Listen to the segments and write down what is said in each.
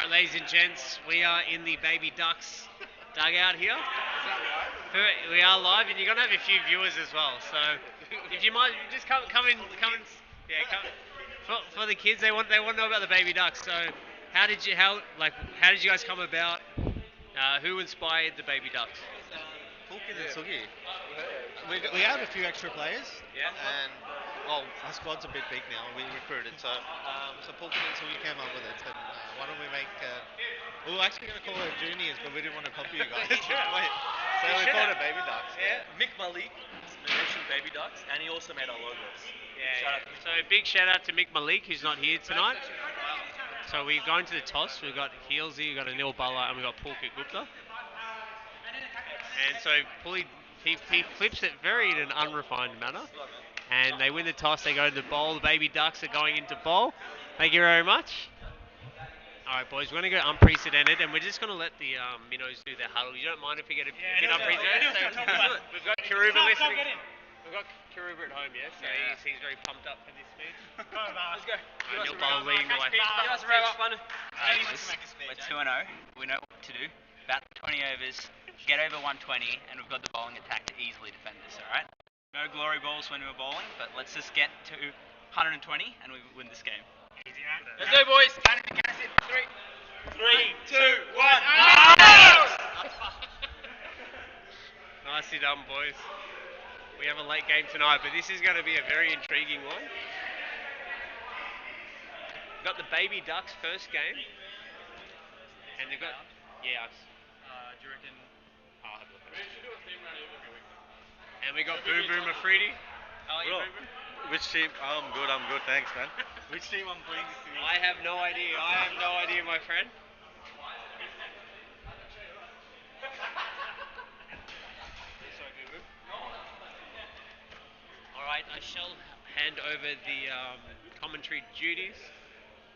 Alright, ladies and gents, we are in the Baby Ducks dugout here. We are live, and you're gonna have a few viewers as well. So, if you might just come and yeah, come for the kids. They want to know about the Baby Ducks. So, how did you guys come about? Who inspired the Baby Ducks? Pulkin and Sugi. We have a few extra players. Yeah. And well, our squad's a bit big now. We recruited, so Pulkin and Sugi came up with it. Said, why don't we make? We were actually going to call it juniors, but we didn't want to copy you guys. Right. So we called it Baby Ducks. Yeah. Mick Malik mentioned Baby Ducks, and he also made our logos. Yeah. So big shout out to Mick Malik, who's not here tonight. So we're going to the toss. We've got Healsey, we've got Anil Bala, and we've got Pulkit Gupta. And so he flips it very in an unrefined manner. And they win the toss, they go to the bowl. The Baby Ducks are going into bowl. Thank you very much. Alright boys, we're going to go unprecedented, and we're just going to let the Minnows do their huddle. You don't mind if we get a bit unprecedented? We've got Karuba listening. We've got Karuba at home, yeah? So he's very pumped up for this speech. Let's go. Neil Bala leading the way. Give us a wrap up. We're 2-0. We know what to do. About 20 overs, get over 120, and we've got the bowling attack to easily defend this, alright? No glory balls when we were bowling, but let's just get to 120 and we win this game. Let's go, boys. 3, 2, 1. Nicely done, boys. We have a late game tonight, but this is going to be a very intriguing one. We've got the Baby Ducks first game. And they've got... Yeah, Do you reckon... I'll have a look at it. And we got Boom Boom Afridi. Bro, which team? I'm good, thanks, man. Which team I'm playing this season? I have no idea, my friend. Alright, I shall hand over the commentary duties,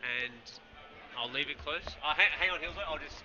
and I'll leave it close. Hang on, Hills, I'll just...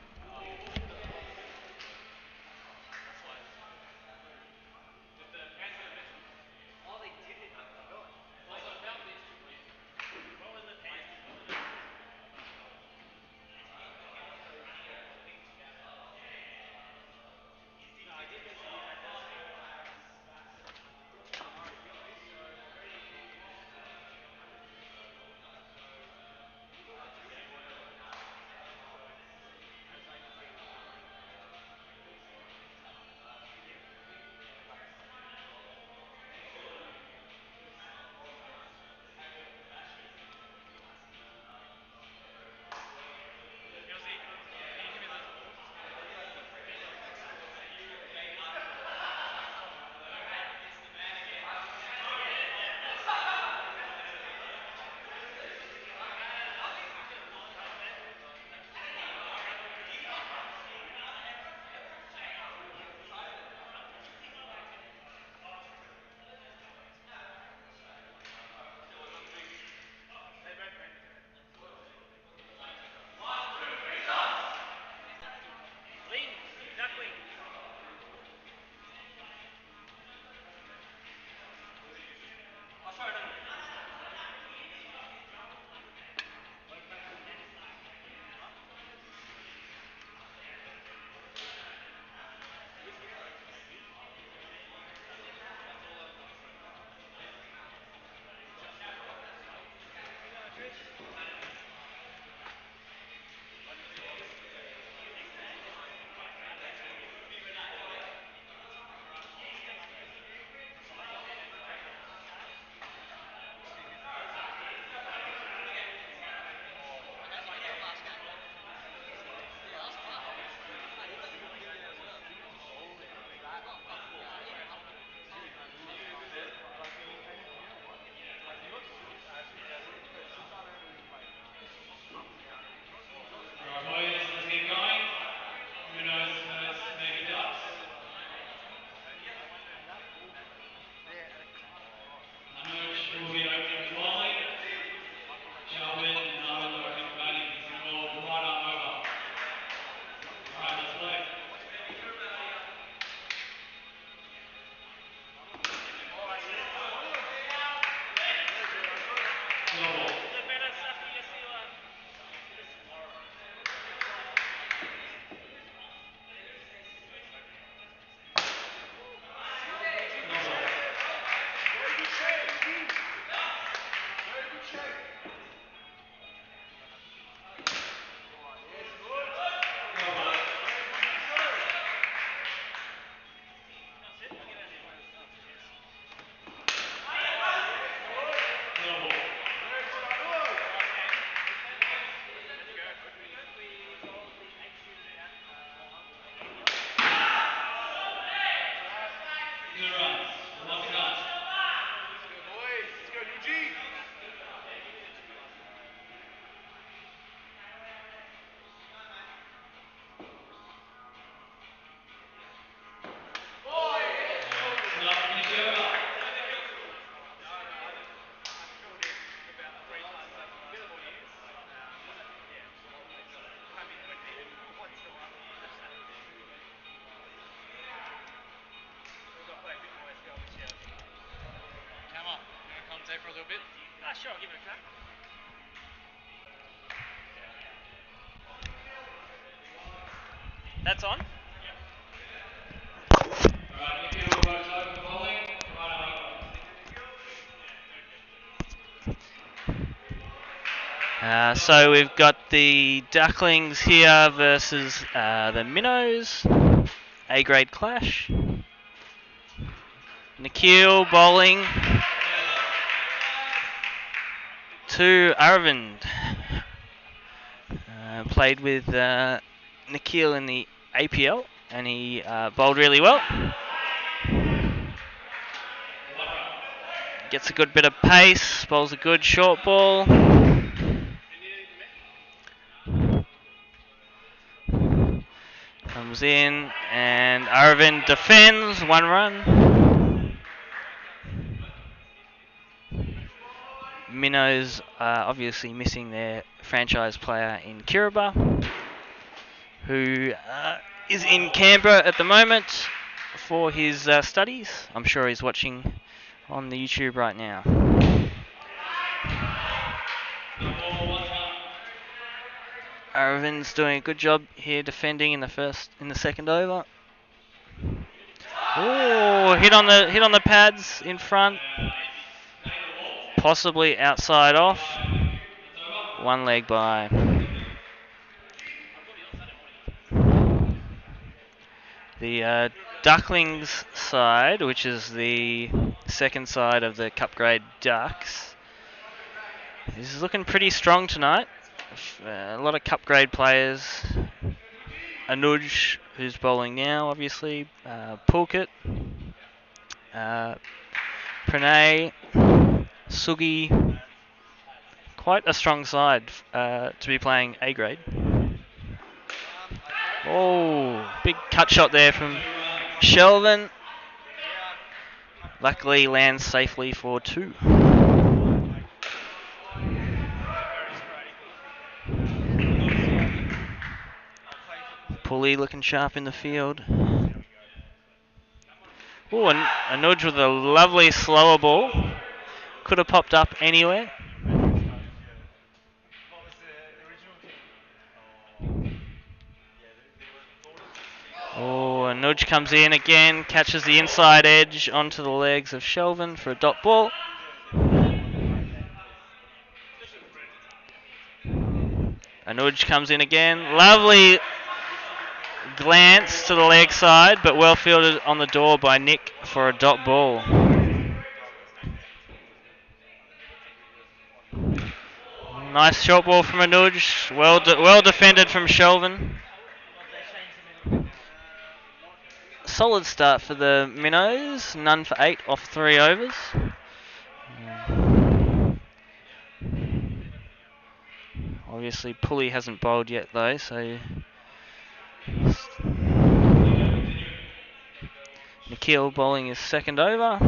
sure, I'll give it a crack. That's on. So we've got the Ducklings here versus the Minnows. A-grade clash. Nikhil bowling to Aravind. Played with Nikhil in the APL and he bowled really well. Gets a good bit of pace, bowls a good short ball. Comes in and Aravind defends, 1 run. Minnows obviously missing their franchise player in Kiribati, who is in Canberra at the moment for his studies. I'm sure he's watching on the YouTube right now. Aravind's doing a good job here defending in the second over. Oh, hit on the pads in front. Possibly outside off. 1 leg by. The Ducklings side, which is the second side of the Cup grade Ducks, is looking pretty strong tonight. A lot of Cup grade players. Anuj, who's bowling now, obviously. Pulkit. Pranay. Sugi. Quite a strong side to be playing A grade. Oh, big cut shot there from Shelvin. Luckily lands safely for 2. Pulley looking sharp in the field. Oh, and Anuj with a lovely slower ball. Could have popped up anywhere. Oh, Anuj comes in again, catches the inside edge onto the legs of Shelvin for a dot ball. Anuj comes in again. Lovely glance to the leg side, but well fielded on the door by Nick for a dot ball. Nice short ball from Anuj. Well defended from Shelvin. Solid start for the Minnows. None for 8 off 3 overs. Obviously, Pulley hasn't bowled yet though, so Nikhil bowling his second over.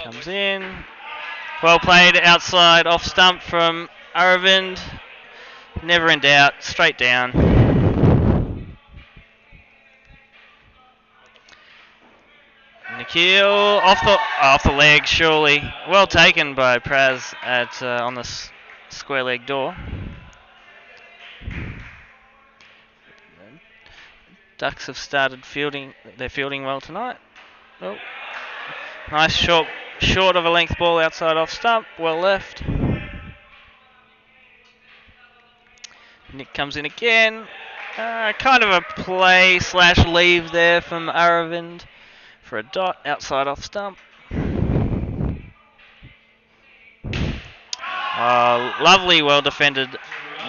Comes in. Well played outside off stump from Aravind. Never in doubt, straight down. Nikhil off the leg, surely. Well taken by Praz at on the square leg door. Ducks have started fielding. They're fielding well tonight. Oh, nice short of a length ball outside off stump. Well left. Nick comes in again. Kind of a play / leave there from Aravind for a dot outside off stump. Lovely, well defended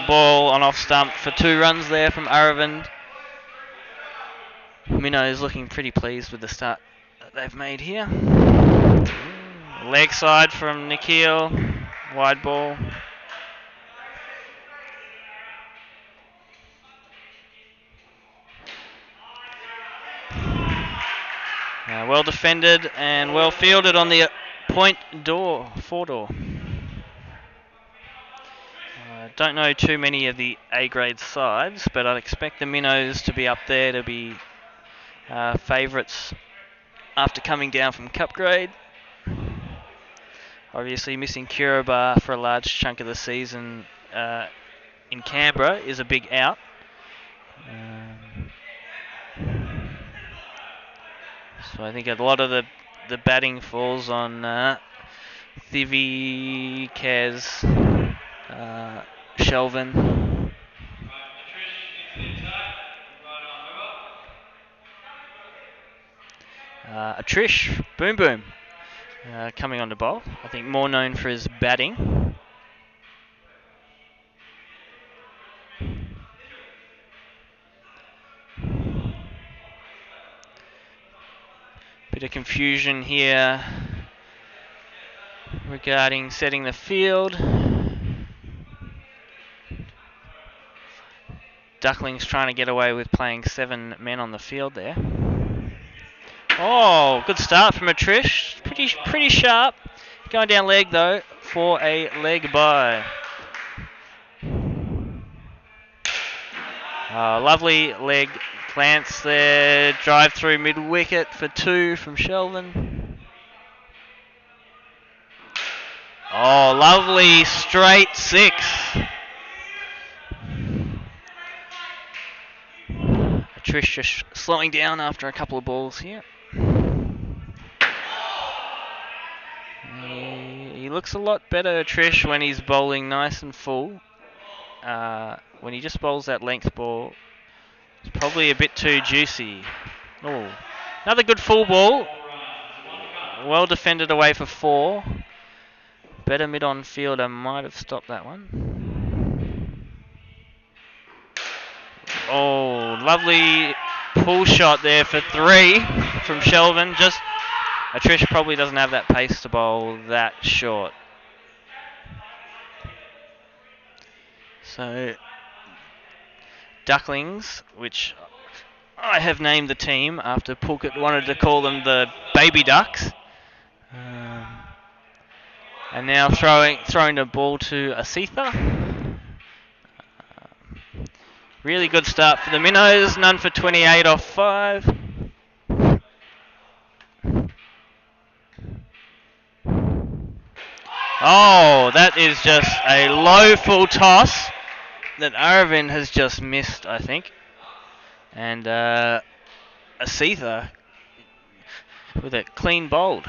ball on off stump for 2 runs there from Aravind. Minnows looking pretty pleased with the start that they've made here. Leg side from Nikhil, wide ball. Well defended and well fielded on the point door, 4 door. Don't know too many of the A-grade sides, but I'd expect the Minnows to be up there to be favourites after coming down from Cup grade. Obviously, missing Kiribati for a large chunk of the season in Canberra is a big out. So I think a lot of the batting falls on Thivi, Kez, Shelvin. Trish, Boom Boom, coming on to bowl. I think more known for his batting. Bit of confusion here regarding setting the field. Ducklings trying to get away with playing 7 men on the field there. Oh, good start from Trish. Pretty sharp. Going down leg though for a leg bye. Lovely leg glance there. Drive through mid wicket for 2 from Shelvin. Oh, lovely straight 6. Trish just slowing down after a couple of balls here. He looks a lot better, Trish, when he's bowling nice and full. When he just bowls that length ball, it's probably a bit too juicy. Oh, another good full ball. Well defended away for 4. Better mid-on fielder might have stopped that one. Oh, lovely pull shot there for 3 from Shelvin. Just Trish probably doesn't have that pace to bowl that short. So Ducklings, which I have named the team after Pulkit wanted to call them the Baby Ducks. And now throwing the ball to Asitha. Really good start for the Minnows. None for 28 off 5. Oh, that is just a low full toss that Aravind has just missed, I think. And Asitha with a clean bowled.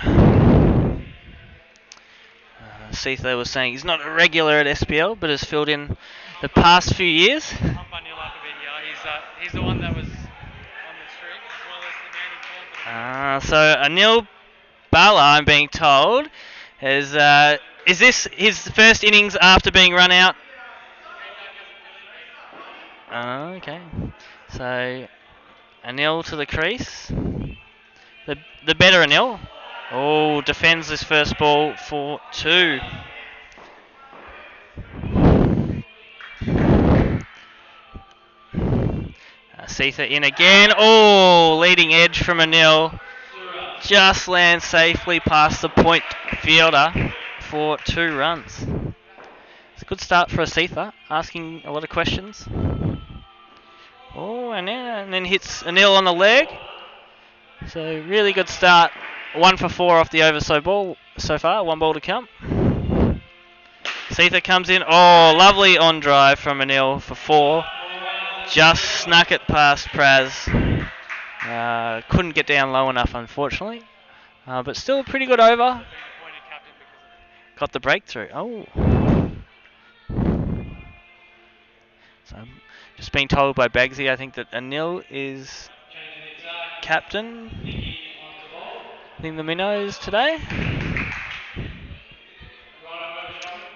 Asitha was saying he's not a regular at SPL, but has filled in the past few years. He's the one that was on the street, as well as the man who called So Anil Bala, I'm being told, is this his first innings after being run out? Okay. So Anil to the crease. The better Anil. Oh, defends this first ball for 2. Sitha in again. Oh, leading edge from Anil. Just lands safely past the point fielder for 2 runs. It's a good start for Asitha, asking a lot of questions. Oh, and then hits Anil on the leg. So really good start. 1 for 4 off the over so far. 1 ball to come. Sitha comes in. Oh, lovely on drive from Anil for 4. Just snuck it past Praz. Couldn't get down low enough, unfortunately. But still a pretty good over. Got the breakthrough. Oh. So I'm just being told by Bagsy, I think that Anil is captain in the Minnows today.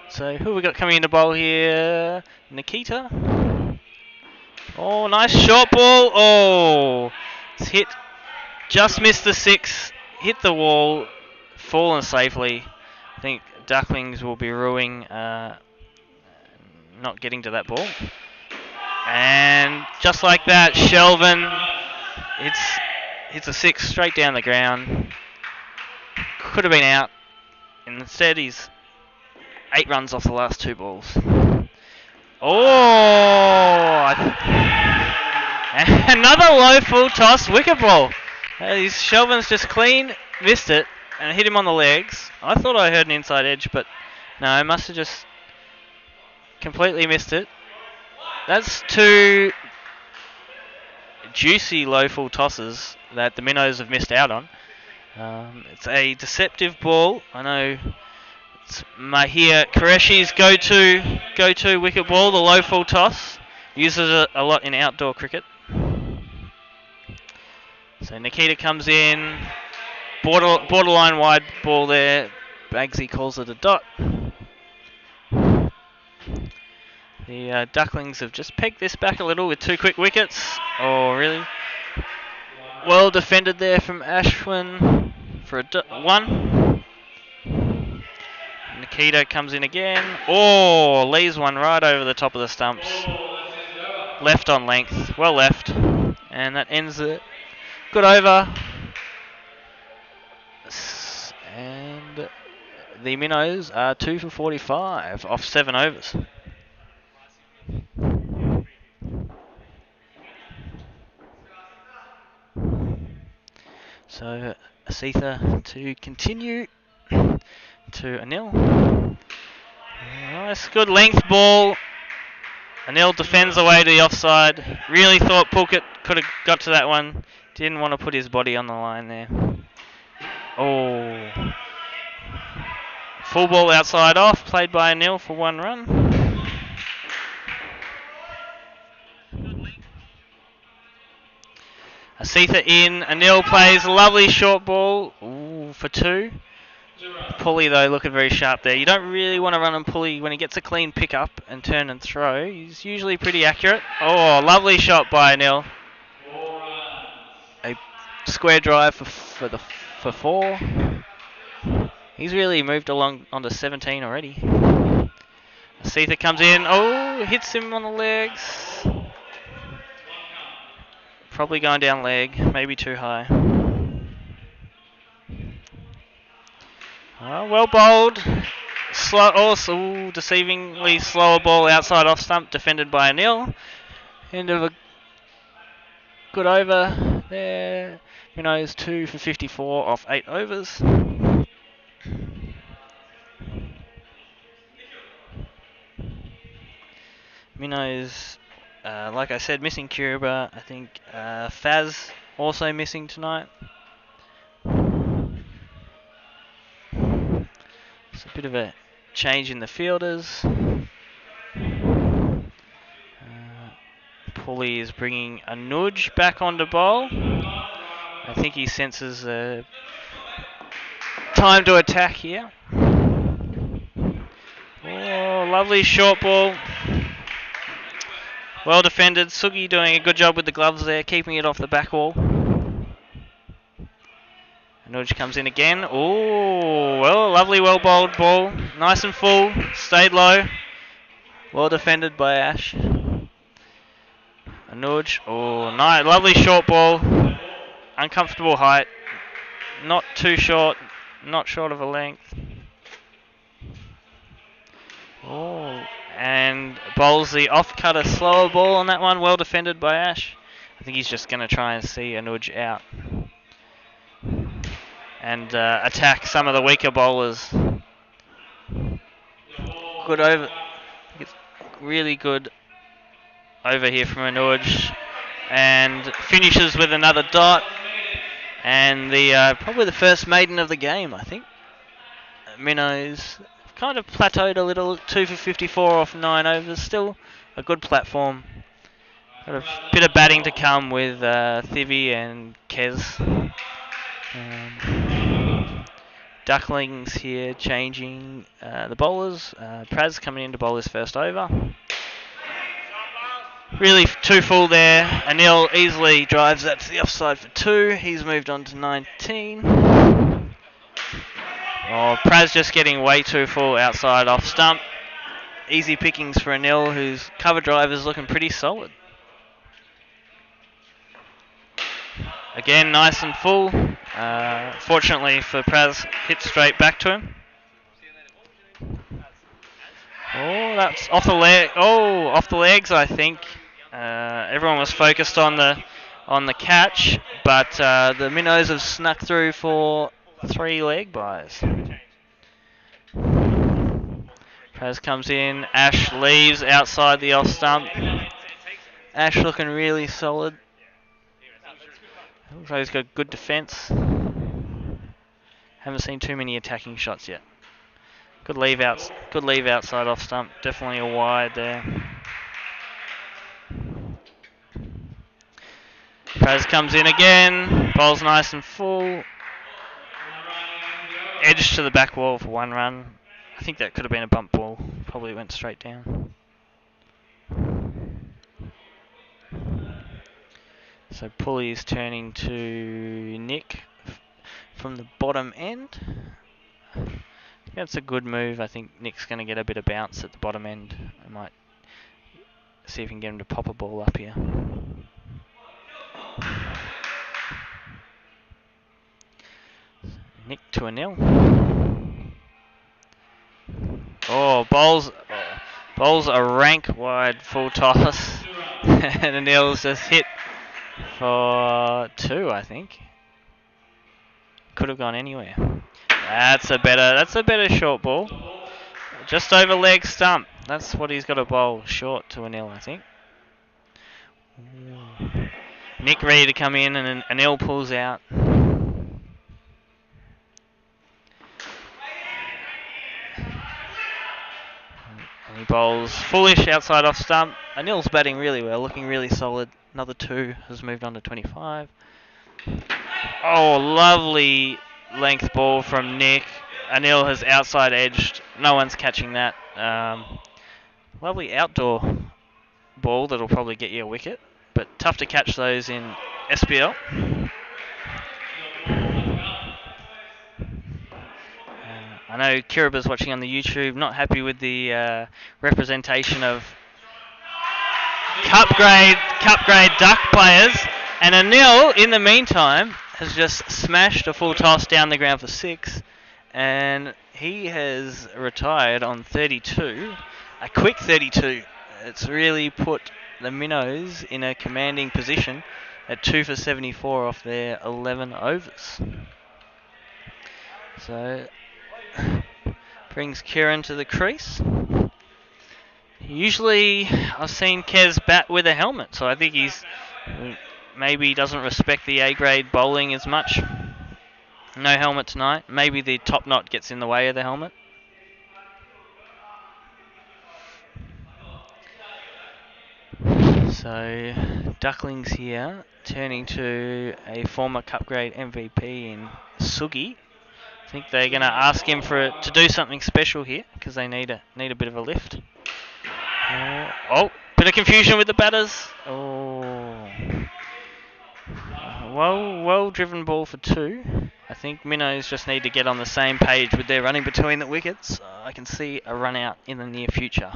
So who we got coming into bowl here? Nikita. Oh, nice short ball. Oh, it's hit. Just missed the 6. Hit the wall. Fallen safely. I think Ducklings will be ruining not getting to that ball. And just like that, Shelvin hits a 6 straight down the ground. Could have been out. Instead, he's 8 runs off the last 2 balls. Oh! Another low full toss wicket ball. Shelvin's just clean missed it. and hit him on the legs. I thought I heard an inside edge, but no, I must have just completely missed it. That's two juicy low full tosses that the Minnows have missed out on. It's a deceptive ball. I know it's Mahir Qureshi's go-to wicket ball, the low full toss. Uses it a lot in outdoor cricket. So Nikita comes in, borderline wide ball there. Bagsy calls it a dot. The Ducklings have just pegged this back a little with 2 quick wickets. Oh, really? Well defended there from Ashwin for a 1. Nikita comes in again. Oh, leaves one right over the top of the stumps. Left on length. Well left. And that ends it. Good over. And the Minnows are 2 for 45 off 7 overs. So Asitha to continue to 1-0. Nice, good length ball. Anil defends away to the offside. Really thought Pulkit could have got to that one. Didn't want to put his body on the line there. Oh. Full ball outside off, played by Anil for 1 run. Asitha in, Anil plays a lovely short ball for 2. Pulley though looking very sharp there. You don't really want to run on Pulley when he gets a clean pick up and turn and throw. He's usually pretty accurate. Oh, lovely shot by Anil. A square drive for 4. He's really moved along onto 17 already. Asitha comes in. Oh, hits him on the legs. Probably going down leg, maybe too high. Well bowled. Slow, also deceivingly slower ball outside off stump, defended by Anil. End of a good over there. Minnows 2 for 54 off 8 overs. Minnows, like I said, missing Kiriba. I think Faz also missing tonight. It's a bit of a change in the fielders. Pulley is bringing Anuj back onto bowl. I think he senses time to attack here. Oh, lovely short ball. Well defended. Sugi doing a good job with the gloves there, keeping it off the back wall. Anuj comes in again. Oh, well, lovely well bowled ball. Nice and full. Stayed low. Well defended by Ash. Anuj. Oh, nice. Lovely short ball. Uncomfortable height. Not too short. Not short of a length. Oh, and bowls the off-cutter slower ball on that one. Well defended by Ash. I think he's just going to try and see Anuj out. And attack some of the weaker bowlers. Good over. It's really good over here from Anuj. And finishes with another dot. And the probably the first maiden of the game, I think. Minnows kind of plateaued a little. 2 for 54 off 9 overs. Still a good platform. Got a bit of batting to come with Thivi and Kez. Ducklings here changing the bowlers. Praz coming in to bowl his first over. Really too full there. Anil easily drives that to the offside for 2. He's moved on to 19. Oh, Praz just getting way too full outside off stump. Easy pickings for Anil, whose cover drive is looking pretty solid. Again, nice and full. Fortunately for Praz, hit straight back to him. Oh, that's off the leg. Oh, off the legs, I think. Everyone was focused on the catch, but the Minnows have snuck through for 3 leg byes. Praz comes in. Ash leaves outside the off stump. Ash looking really solid. Looks like he's got good defence. Haven't seen too many attacking shots yet. Good leave outside off stump. Definitely a wide there. Praz comes in again. Bowl's nice and full. Edge to the back wall for 1 run. I think that could have been a bump ball. Probably went straight down. So Pulley is turning to Nick from the bottom end. That's a good move. I think Nick's going to get a bit of bounce at the bottom end. I might see if we can get him to pop a ball up here. Nick to a nil. Oh, bowls a rank wide full toss. And a nil's just hit for 2, I think. Could have gone anywhere. That's a better short ball. Just over leg stump. That's what he's got to bowl. Short to a nil, I think. Nick ready to come in, and a nil pulls out. And he bowls foolish outside off stump. Anil's batting really well, looking really solid. Another 2 has moved on to 25. Oh, lovely length ball from Nick. Anil has outside edged. No one's catching that. Lovely outdoor ball that'll probably get you a wicket, but tough to catch those in SPL. I know Kiriba's watching on the YouTube, not happy with the representation of cup grade duck players, and Anil in the meantime has just smashed a full toss down the ground for 6, and he has retired on 32, a quick 32. It's really put the Minnows in a commanding position at 2 for 74 off their 11 overs. So brings Kieran to the crease. Usually I've seen Kez bat with a helmet, so I think maybe he doesn't respect the A-grade bowling as much. No helmet tonight. Maybe the top knot gets in the way of the helmet. So Ducklings here turning to a former cup grade MVP in Xxii. I think they're going to ask him to do something special here because they need a bit of a lift. Bit of confusion with the batters. Well driven ball for 2. I think Minnows just need to get on the same page with their running between the wickets. I can see a run out in the near future.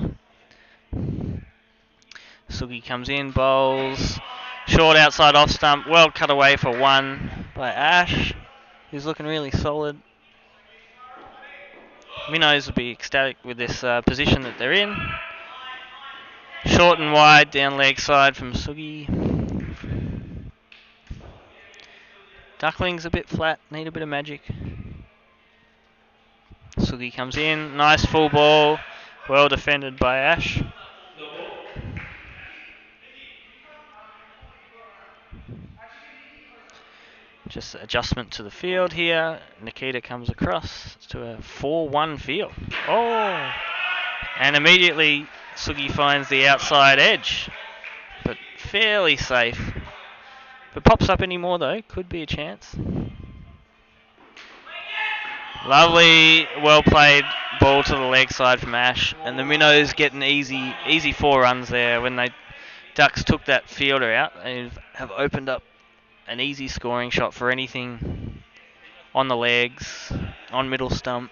Xxii comes in, bowls short outside off stump, well cut away for 1 by Ash, who's looking really solid. Minnows will be ecstatic with this position that they're in. Short and wide down leg side from Xxii. Ducklings a bit flat, need a bit of magic. Xxii comes in, nice full ball, well defended by Ash. Just adjustment to the field here. Nikita comes across to a 4-1 field. And immediately Xxii finds the outside edge, but fairly safe. If it pops up any more though, could be a chance. Lovely, well played ball to the leg side from Ash, and the Minnows get an easy 4 runs there. When Ducks took that fielder out, they have opened up an easy scoring shot for anything on the legs, on middle stump.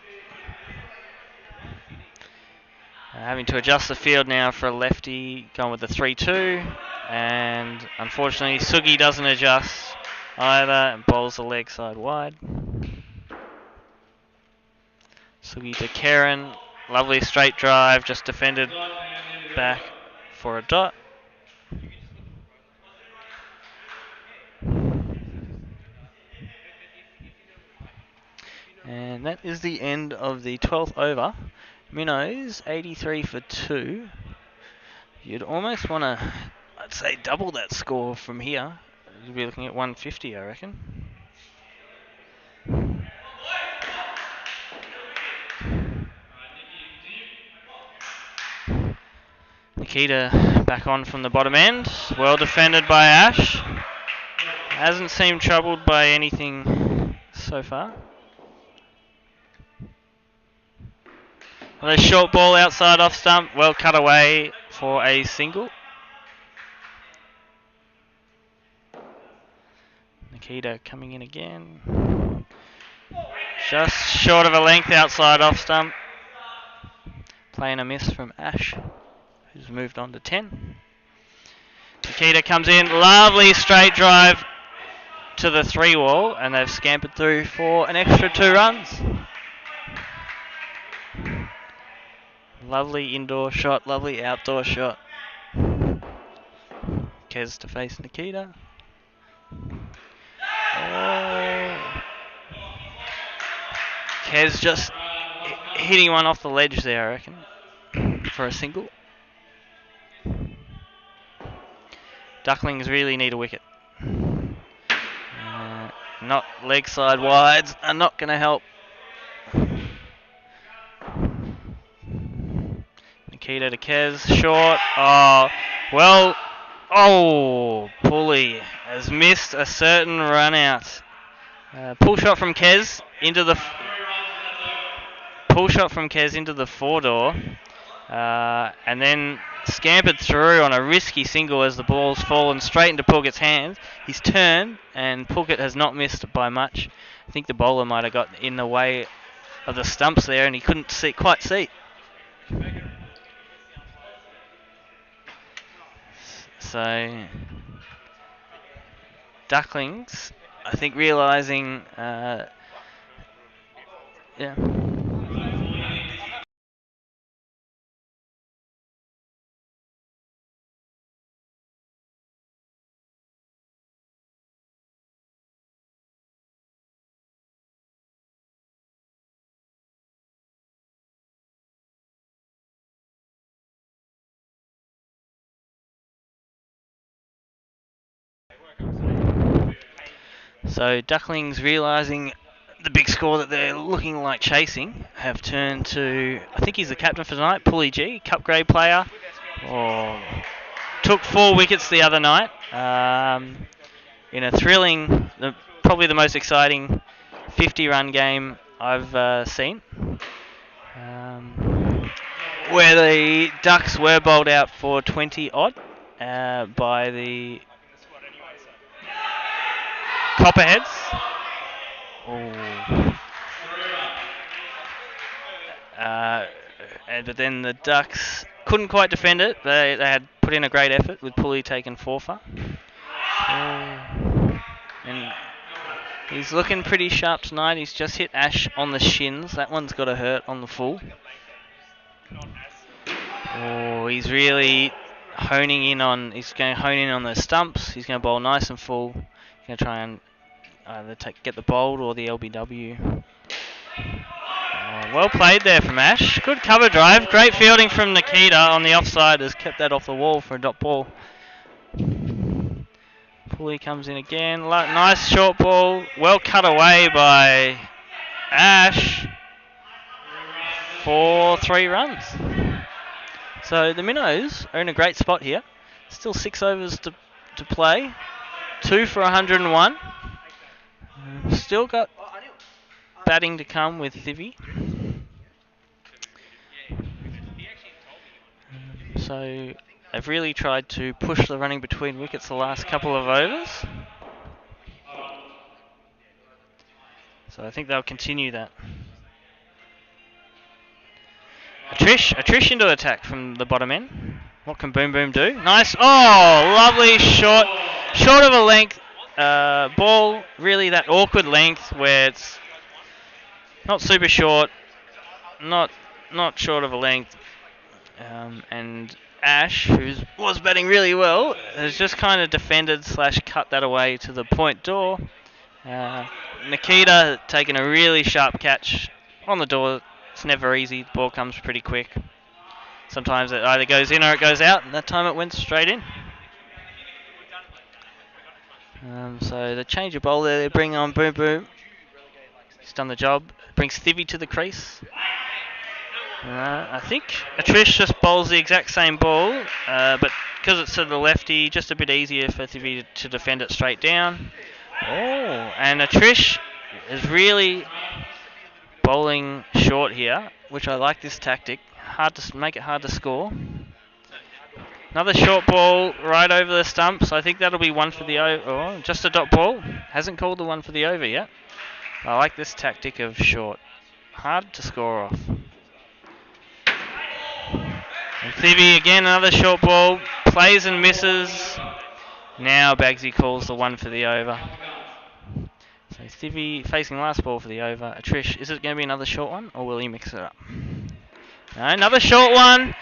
Having to adjust the field now for a lefty, going with the 3-2, and unfortunately Xxii doesn't adjust either and bowls the leg side wide. Xxii to Karen, lovely straight drive, just defended back for a dot. that is the end of the 12th over. Minnows 83 for 2. You'd almost want to, I'd say, double that score from here. You'd be looking at 150, I reckon. Nikita back on from the bottom end. Well defended by Ash. Hasn't seemed troubled by anything so far. Another short ball outside off stump. Well cut away for a single. Nikita coming in again. Just short of a length outside off stump. Playing a miss from Ash, who's moved on to 10. Nikita comes in. Lovely straight drive to the 3 wall, and they've scampered through for an extra 2 runs. Lovely indoor shot, lovely outdoor shot. Kez to face Nikita. Oh. Kez just hitting one off the ledge there, I reckon, for a single. Ducklings really need a wicket. Not leg side wides are not going to help. Nikita to Kez, short. Oh, well. Oh, Pulley has missed a certain run out. Pull shot from Kez into the 4-door, and then scampered through on a risky single as the ball's fallen straight into Pulkett's hands. He's turned, and Pulkett has not missed by much. I think the bowler might have got in the way of the stumps there, and he couldn't quite see. So, Ducklings, I think, realising, yeah. So Ducklings, realising the big score that they're looking like chasing, have turned to, I think he's the captain for tonight, Pulley G, cup grade player. Oh, took 4 wickets the other night in a thrilling, probably the most exciting 50-run game I've seen, where the Ducks were bowled out for 20 odd by the Copperheads. But then the Ducks couldn't quite defend it. They had put in a great effort with Pulley taking 4 for. And he's looking pretty sharp tonight. He's just hit Ash on the shins. That one's got to hurt on the full. Oh, he's really honing in on. He's going to hone in on those stumps. He's going to bowl nice and full. He's going to try and either get the bowled or the LBW. Oh, well played there from Ash. Good cover drive. Great fielding from Nikita on the offside. Has kept that off the wall for a dot ball. Pulley comes in again. Nice short ball. Well cut away by Ash for 3 runs. So the Minnows are in a great spot here. Still 6 overs to play. 2 for 101. Still got batting to come with Thivy. So they've really tried to push the running between wickets the last couple of overs. So I think they'll continue that. A Trish into attack from the bottom end. What can Boom Boom do? Nice. Oh, lovely short of a length. Ball, really that awkward length where it's not super short, not short of a length. And Ash, who was batting really well, has just kind of defended / cut that away to the point door. Nikita taking a really sharp catch on the door, it's never easy. The ball comes pretty quick. Sometimes it either goes in or it goes out, and that time it went straight in. So the change of bowl there, they bring on Boom Boom. He's done the job. Brings Xxii to the crease. I think Atrish just bowls the exact same ball, but because it's to the lefty, just a bit easier for Xxii to defend it straight down. Oh, and Atrish is really bowling short here, which I like this tactic. Hard to make it hard to score. Another short ball right over the stumps. I think that'll be one for the over. Oh, just a dot ball. Hasn't called the one for the over yet. I like this tactic of short. Hard to score off. And Xxii again, another short ball. Plays and misses. Now Bagsy calls the one for the over. So Xxii facing last ball for the over. Atrish, is it going to be another short one, or will he mix it up? No, another short one.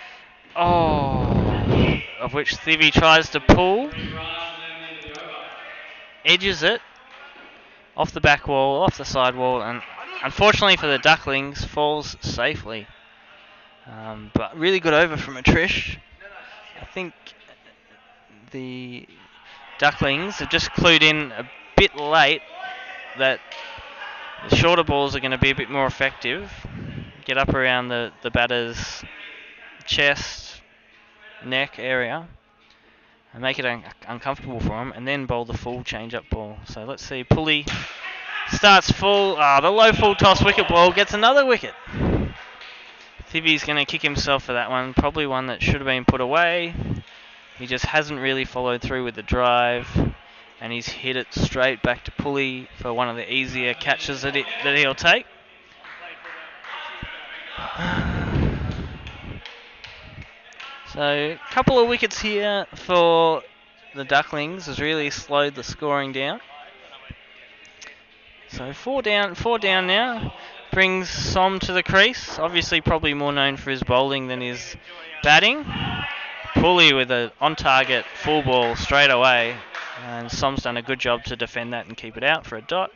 Oh, of which Xxii tries to pull. Edges it off the back wall, off the side wall, and unfortunately for the Ducklings, falls safely. But really good over from Atrish. I think the Ducklings have just clued in a bit late that the shorter balls are going to be a bit more effective. Get up around the batter's chest, neck area, and make it uncomfortable for him, and then bowl the full change-up ball. So let's see, Pulley starts full. The low full toss wicket ball gets another wicket. Xxii's going to kick himself for that one, probably one that should have been put away. He just hasn't really followed through with the drive, and he's hit it straight back to Pulley for one of the easier catches that he'll take. So a couple of wickets here for the Ducklings has really slowed the scoring down. So four down now. Brings Som to the crease. Obviously probably more known for his bowling than his batting. Pulley with an on-target full ball straight away. And Som's done a good job to defend that and keep it out for a dot.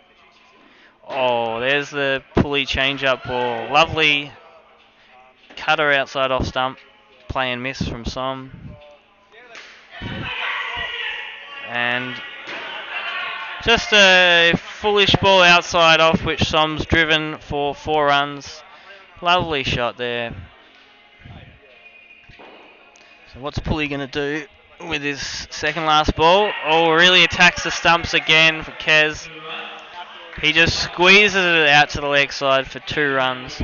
Oh, there's the Pulley change-up ball. Lovely cutter outside off stump. Play and miss from Som. And just a foolish ball outside off, which Som's driven for 4 runs. Lovely shot there. So what's Pulley going to do with his second last ball? Oh, really attacks the stumps again for Kez. He just squeezes it out to the leg side for 2 runs.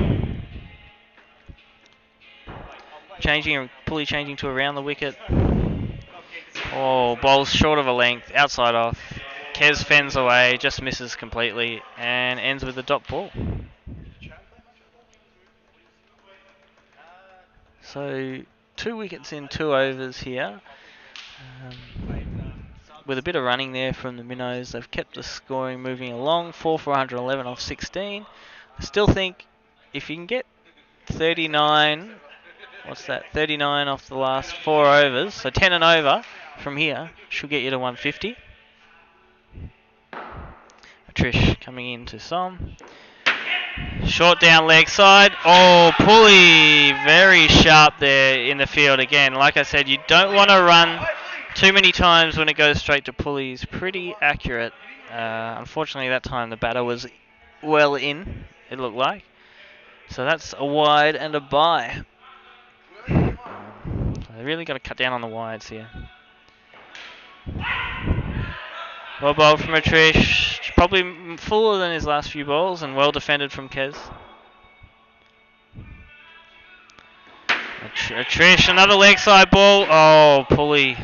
Pulley changing to around the wicket. Oh, bowls short of a length, outside off. Kez fends away, just misses completely, and ends with a dot ball. So 2 wickets in 2 overs here. With a bit of running there from the Minnows, they've kept the scoring moving along. 4 for 111 off 16. I still think if you can get 39, 39 off the last 4 overs, so 10 and over from here, should get you to 150. Trish coming into Som. Short down leg side. Oh, Pulley very sharp there in the field again. Like I said, you don't want to run too many times when it goes straight to Pulley. He's pretty accurate. Unfortunately, that time the batter was well in, it looked like. So that's a wide and a bye. They really got to cut down on the wides here. Well bowled from Atrish. Probably fuller than his last few balls and well defended from Kez. Atrish, another leg side ball. Oh, Pulley.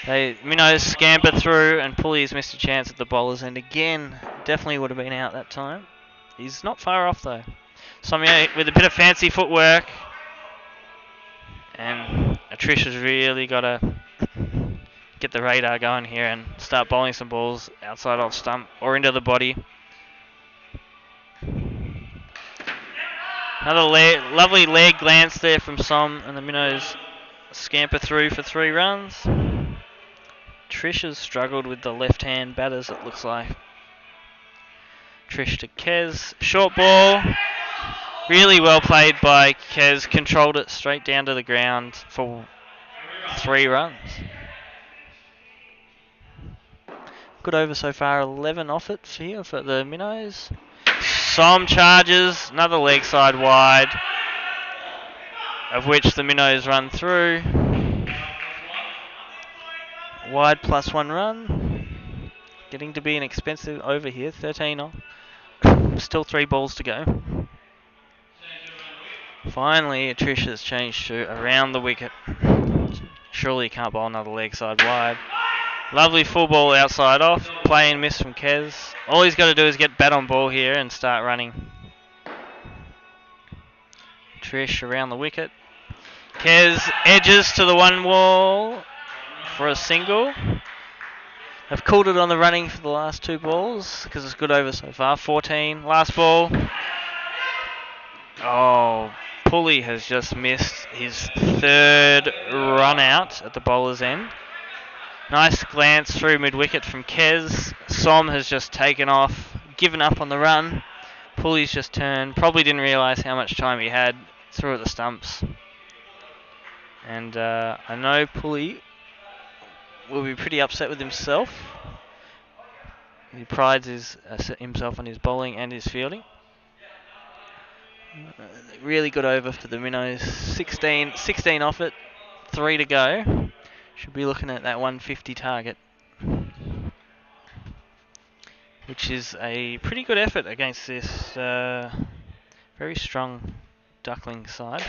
Minnows scamper through and Pulley's missed a chance at the bowler's end again. Definitely would have been out that time. He's not far off though. Somya with a bit of fancy footwork. And Atrish has really got to get the radar going here and start bowling some balls outside off stump or into the body. Another lovely leg glance there from Som, and the Minnows scamper through for 3 runs. Trish has struggled with the left-hand batters, it looks like. Trish to Kez. Short ball. Really well played by Kez. Controlled it straight down to the ground for 3 runs. Good over so far. 11 off it here for the Minnows. Som charges. Another leg side wide, of which the Minnows run through. Wide plus 1 run. Getting to be an expensive over here. 13 off. Still 3 balls to go. Finally, Trish has changed to around the wicket. Surely can't bowl another leg side wide. Lovely full ball outside off. Play and miss from Kez. All he's got to do is get bat on ball here and start running. Trish around the wicket. Kez edges to the 1 wall for a single. They've called it on the running for the last 2 balls because it's good over so far. 14. Last ball. Oh, Pulley has just missed his 3rd run out at the bowler's end. Nice glance through mid-wicket from Kez. Som has just taken off, given up on the run. Pulley's just turned. Probably didn't realise how much time he had. Threw at the stumps. And I know Pulley will be pretty upset with himself. He prides himself on his bowling and his fielding. Really good over for the Minnows. 16 off it. 3 to go. Should be looking at that 150 target, which is a pretty good effort against this very strong Duckling side.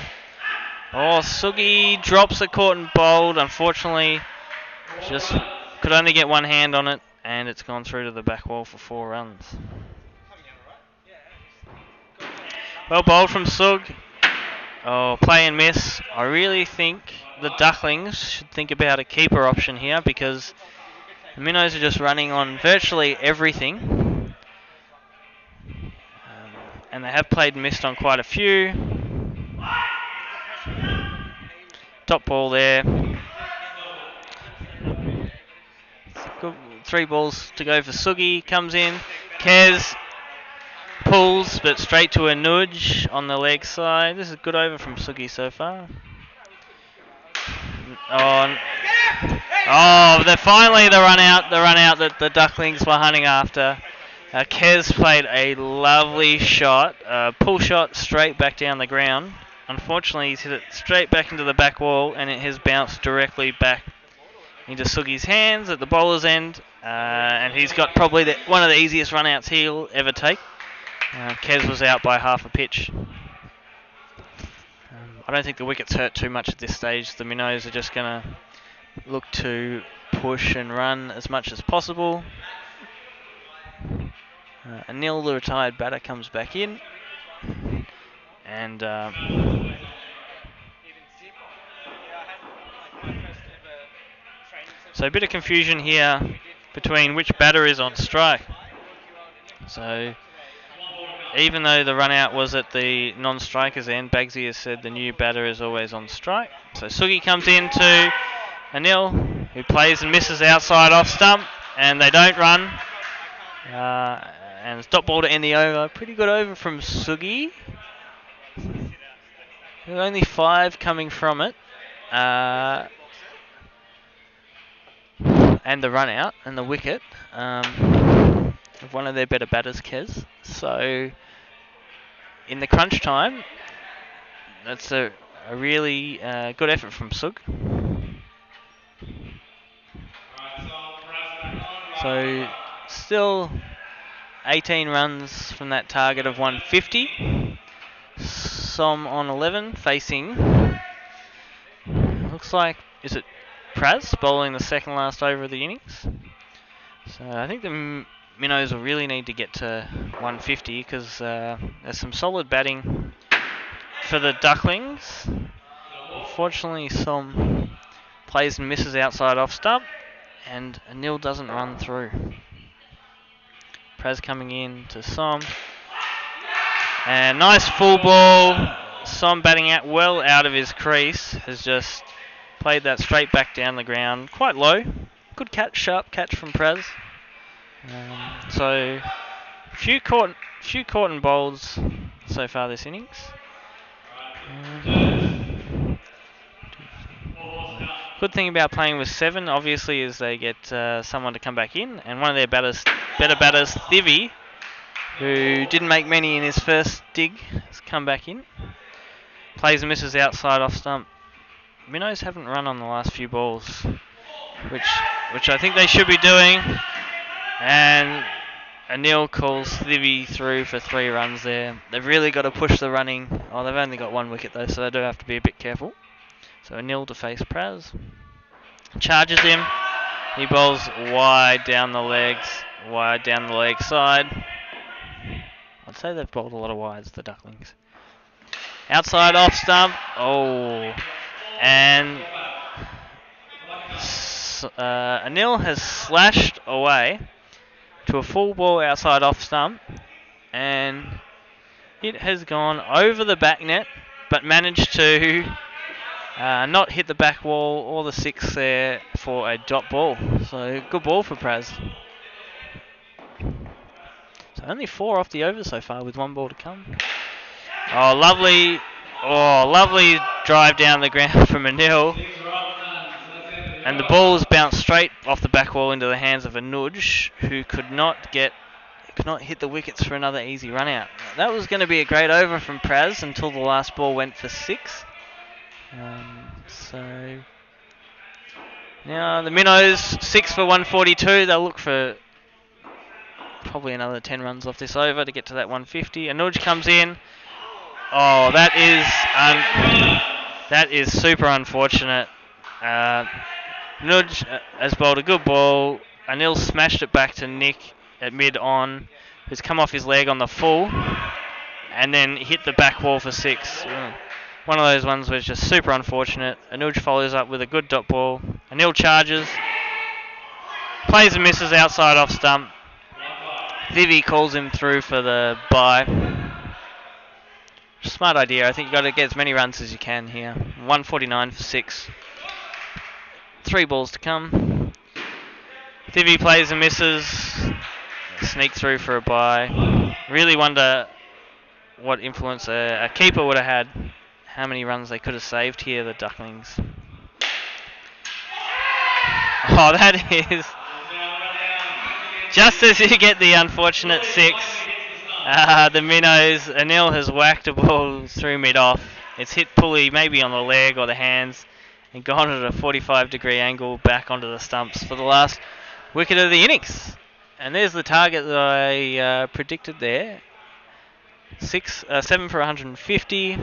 Oh, Xxii drops a caught and bowled. Unfortunately, just could only get one hand on it, and it's gone through to the back wall for 4 runs. Well bowled from Xxii. Oh, play and miss. I really think the Ducklings should think about a keeper option here because the Minnows are just running on virtually everything. And they have played and missed on quite a few. Top ball there. 3 balls to go for Xxii. Comes in. Kez pulls, but straight to a nudge on the leg side. This is a good over from Xxii so far. They're finally the run out that the Ducklings were hunting after. Kez played a lovely shot, pull shot straight back down the ground. Unfortunately, he's hit it straight back into the back wall, and it has bounced directly back into Xxii hands at the bowler's end, and he's got probably one of the easiest run-outs he'll ever take. Kez was out by half a pitch. I don't think the wicket's hurt too much at this stage. The Minnows are just going to look to push and run as much as possible. Anil, the retired batter, comes back in. And so a bit of confusion here between which batter is on strike. So even though the run out was at the non-striker's end, Bagsy has said the new batter is always on strike. So Xxii comes in to Anil, who plays and misses outside off stump, and they don't run. And stop ball to end the over. Pretty good over from Xxii. With only 5 coming from it. And the run out and the wicket of one of their better batters, Kez. So in the crunch time, that's a really good effort from Xxii. So still 18 runs from that target of 150. Som on 11, facing, looks like, is it Praz bowling the second last over of the innings? So I think the Minnows will really need to get to 150 because there's some solid batting for the Ducklings. Unfortunately, Som plays and misses outside off stump, and Anil doesn't run through. Praz coming in to Som. And nice full ball. Som batting out well out of his crease. Has just played that straight back down the ground. Quite low. Good catch, sharp catch from Praz. So few caught and bowls so far this innings. Good thing about playing with 7, obviously, is they get someone to come back in, and one of their better batters, Xxii, who didn't make many in his first dig, has come back in. Plays and misses outside off stump. Minnows haven't run on the last few balls, which I think they should be doing. And Anil calls Xxii through for 3 runs there. They've really got to push the running. Oh, they've only got 1 wicket though, so they do have to be a bit careful. So Anil to face Praz. Charges him. He bowls wide down the leg side. I'd say they've bowled a lot of wides, the Ducklings. Outside off stump. Oh. And Anil has slashed away to a full ball outside off stump. And it has gone over the back net, but managed to not hit the back wall or the 6 there for a dot ball. So good ball for Praz. So only 4 off the over so far with 1 ball to come. Oh, lovely drive down the ground from Anil. And the ball's bounced straight off the back wall into the hands of Anuj, who could not hit the wickets for another easy run out. That was going to be a great over from Praz until the last ball went for 6. So now the Minnows 6 for 142. They'll look for probably another 10 runs off this over to get to that 150. Anuj comes in. Oh, that is super unfortunate. Anuj has bowled a good ball. Anil smashed it back to Nick at mid-on, who's come off his leg on the full, and then hit the back wall for 6. One of those ones was just super unfortunate. Anuj follows up with a good dot ball. Anil charges. Plays and misses outside off stump. Vivi calls him through for the bye. Smart idea. I think you've got to get as many runs as you can here. 149 for 6. 3 balls to come. Vivi plays and misses. Sneak through for a bye. Really wonder what influence a keeper would have had. How many runs they could have saved here, the Ducklings. Oh, that is... Just as you get the unfortunate 6, the Minnows, Anil has whacked a ball through mid-off. It's hit Pulley maybe on the leg or the hands and gone at a 45-degree angle back onto the stumps for the last wicket of the innings. And there's the target that I predicted there. 7 for 150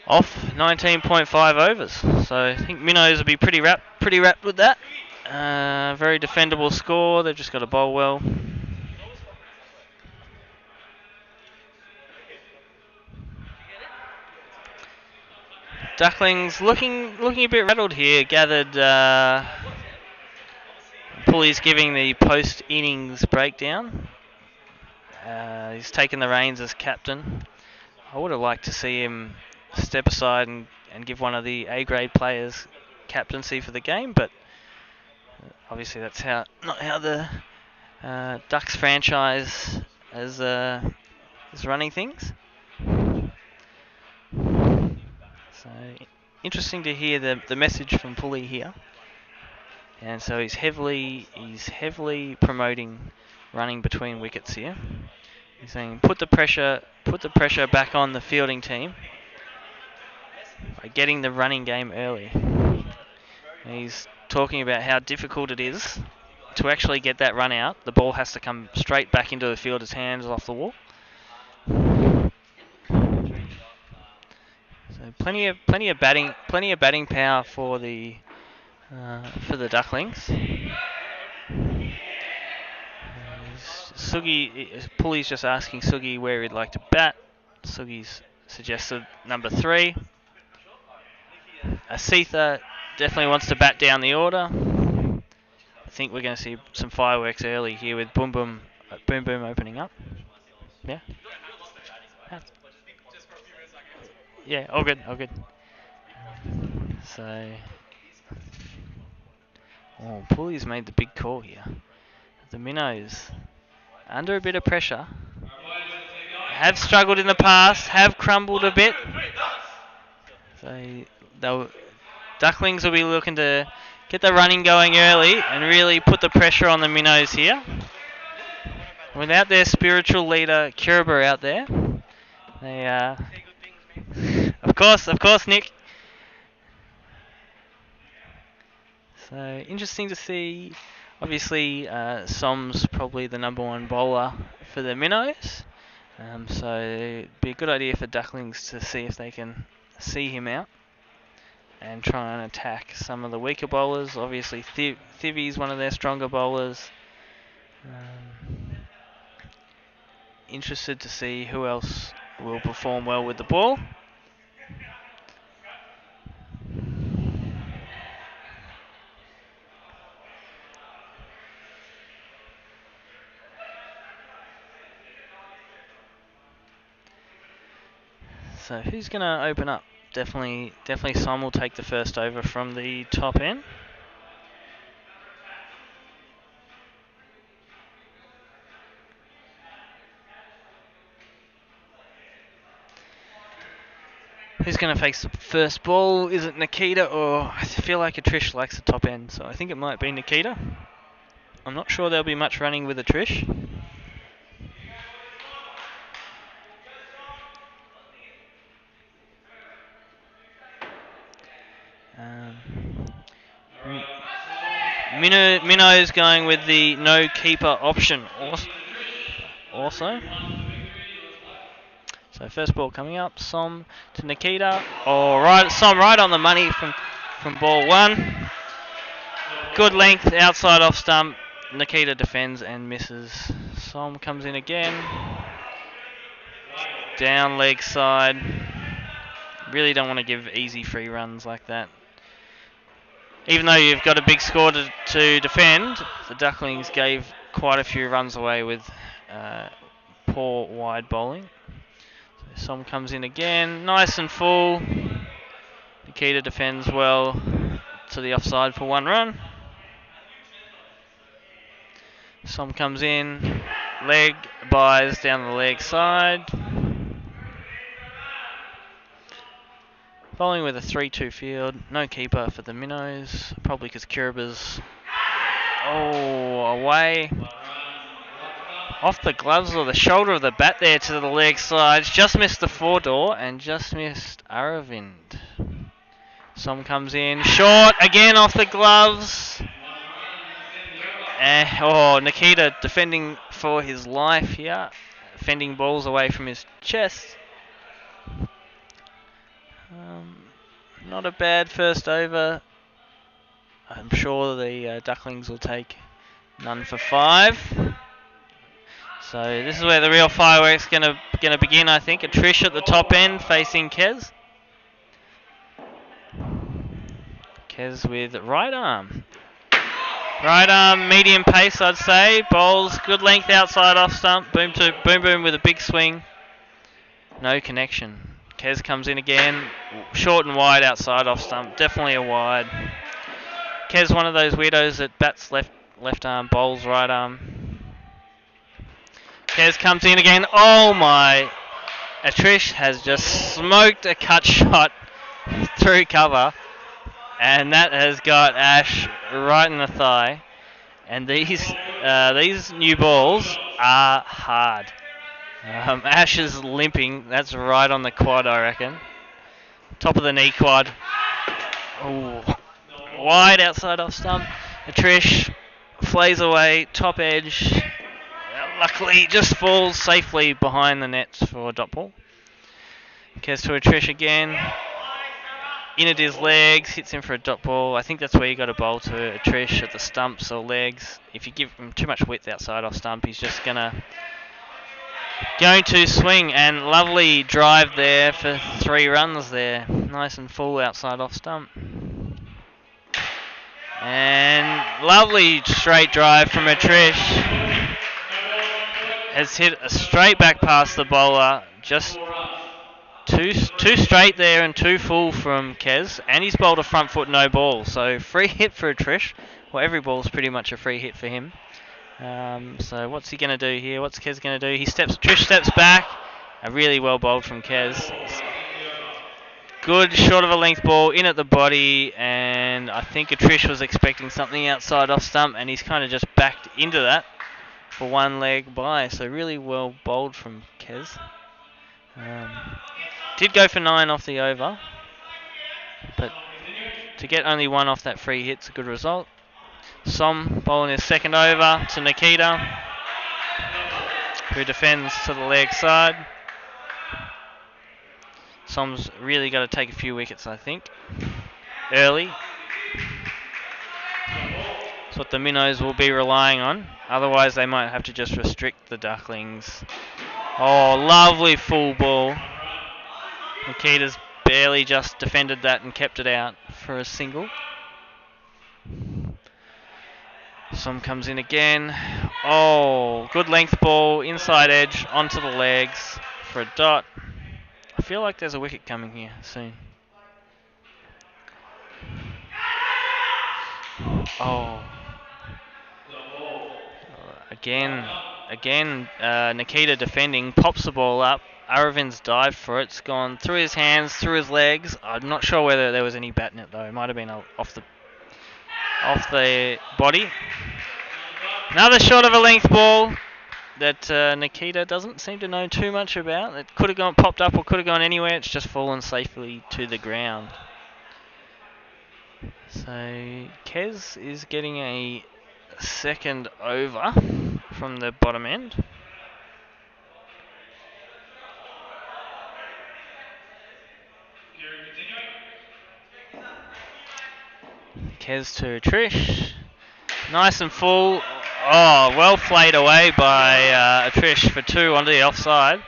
off 19.5 overs. So I think Minnows will be pretty wrapped with that. Very defendable score. They've just got to bowl well. Ducklings looking a bit rattled here. Gathered Pulley's giving the post-innings breakdown. He's taken the reins as captain. I would have liked to see him step aside and give one of the A-grade players captaincy for the game, but obviously that's not how the Ducks franchise is running things. So interesting to hear the message from Pulley here. And so he's heavily promoting running between wickets here. He's saying put the pressure back on the fielding team by getting the running game early. And he's talking about how difficult it is to actually get that run out. The ball has to come straight back into the fielder's hands off the wall. So plenty of batting power for the Ducklings. Pulley's just asking Sugi where he'd like to bat. Sugi's suggested number 3. Asitha definitely wants to bat down the order. I think we're going to see some fireworks early here with Boom Boom opening up. Yeah. Yeah, all good. So, Pulley's made the big call here. The Minnows under a bit of pressure. Have struggled in the past, have crumbled a bit. So Ducklings will be looking to get the running going early and really put the pressure on the Minnows here. Without their spiritual leader, Kirba, out there, they of course, Nick. So interesting to see. Obviously, Som's probably the #1 bowler for the Minnows. So it'd be a good idea for Ducklings to see if they can see him out and try and attack some of the weaker bowlers. Obviously, Thivi's one of their stronger bowlers. Interested to see who else will perform well with the ball. So who's going to open up? Definitely Som will take the first over from the top end. Who's going to face the first ball? Is it Nikita, or I feel like Atrish likes the top end, so I think it might be Nikita. I'm not sure there'll be much running with Atrish. Minnows going with the no keeper option also. So first ball coming up, Som to Nikita. Alright, Som right on the money from ball one. Good length outside off stump. Nikita defends and misses. Som comes in again. Down leg side. Really don't want to give easy free runs like that. Even though you've got a big score to defend, the Ducklings gave quite a few runs away with poor wide bowling. So Som comes in again, nice and full. Nikita defends well to the offside for 1 run. Som comes in, leg, buys down the leg side. Bowling with a 3-2 field, no keeper for the Minnows, probably because Kiriba's away. Off the gloves or the shoulder of the bat there to the leg sides, just missed the 4-door and just missed Aravind. Som comes in, short, again off the gloves. Nikita defending for his life here, fending balls away from his chest. Not a bad first over. I'm sure the Ducklings will take none for 5. So this is where the real fireworks gonna begin, I think. Atrish at the top end facing Kez. Kez with right arm. Right arm, medium pace, I'd say. Bowls, good length outside off stump. Boom with a big swing. No connection. Kez comes in again. Short and wide outside off stump. Definitely a wide. Kez, one of those weirdos that bats left arm, bowls right arm. Kez comes in again. Oh my. Atrish has just smoked a cut shot through cover. And that has got Ash right in the thigh. And these new balls are hard. Ash is limping. That's right on the quad, I reckon. Top of the knee quad. Ooh. Wide outside off stump. Atrish flays away. Top edge. Luckily, just falls safely behind the nets for a dot ball. Gets to Atrish again. In at his legs, hits him for a dot ball. I think that's where you got to bowl to Atrish, at the stumps or legs. If you give him too much width outside off stump, he's just going to swing. And lovely drive there for 3 runs there. Nice and full outside off stump. And lovely straight drive from Atrish. Has hit a straight back past the bowler. Just two straight there and 2 full from Kez. And he's bowled a front foot no ball. So free hit for Atrish. Well, every ball's pretty much a free hit for him. So what's he going to do here? What's Kez going to do? Trish steps back. A really well bowled from Kez. Good short of a length ball in at the body, and I think Trish was expecting something outside off stump, and he's kind of just backed into that for one leg by. So really well bowled from Kez. Did go for 9 off the over, but to get only 1 off that free hit's a good result. Som bowling his second over to Nikita, who defends to the leg side. Som's really got to take a few wickets, I think, early. That's what the Minnows will be relying on. Otherwise, they might have to just restrict the Ducklings. Oh, lovely full ball. Nikita's barely just defended that and kept it out for a single. Som comes in again. Oh, good length ball, inside edge, onto the legs for a dot. I feel like there's a wicket coming here soon. Oh. Again, Nikita defending, pops the ball up. Aravin's dived for it. It's gone through his hands, through his legs. I'm not sure whether there was any bat in it though. It might have been off the body. Another shot of a length ball that Nikita doesn't seem to know too much about. It could have popped up or could have gone anywhere. It's just fallen safely to the ground. So Kez is getting a second over from the bottom end. Kez to Trish. Nice and full. Oh, well played away by Trish for 2 onto the offside.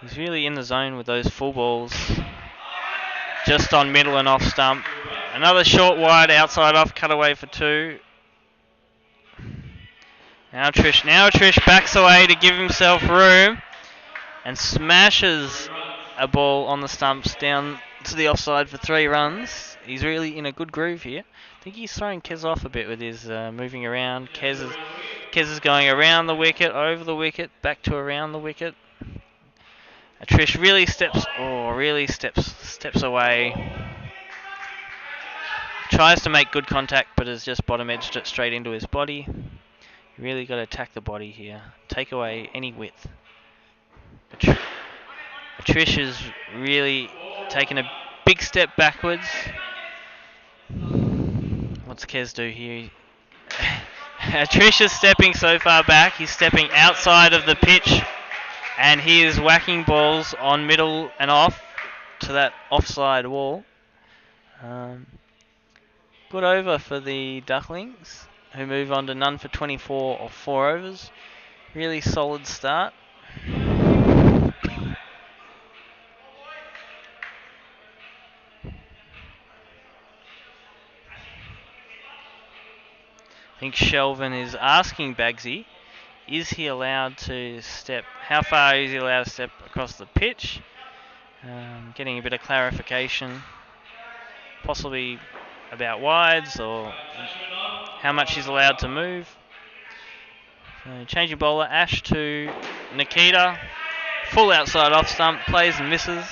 He's really in the zone with those full balls. Just on middle and off stump. Another short wide outside off, cut away for 2. Now Trish backs away to give himself room and smashes a ball on the stumps down to the offside for 3 runs. He's really in a good groove here. I think he's throwing Kez off a bit with his moving around. Kez is going around the wicket, over the wicket, back to around the wicket. Trish really steps away. Tries to make good contact, but has just bottom edged it straight into his body. You really got to attack the body here. Take away any width. Trish is really taking a big step backwards. What's Kez do here? Trish is stepping so far back. He's stepping outside of the pitch, and he is whacking balls on middle and off to that offside wall. Good over for the Ducklings, who move on to none for 24 or 4 overs. Really solid start. I think Shelvin is asking Bagsy, is he allowed to step, how far is he allowed to step across the pitch? Getting a bit of clarification, possibly about wides or how much he's allowed to move. So changing bowler, Ash to Nikita, full outside off stump, plays and misses.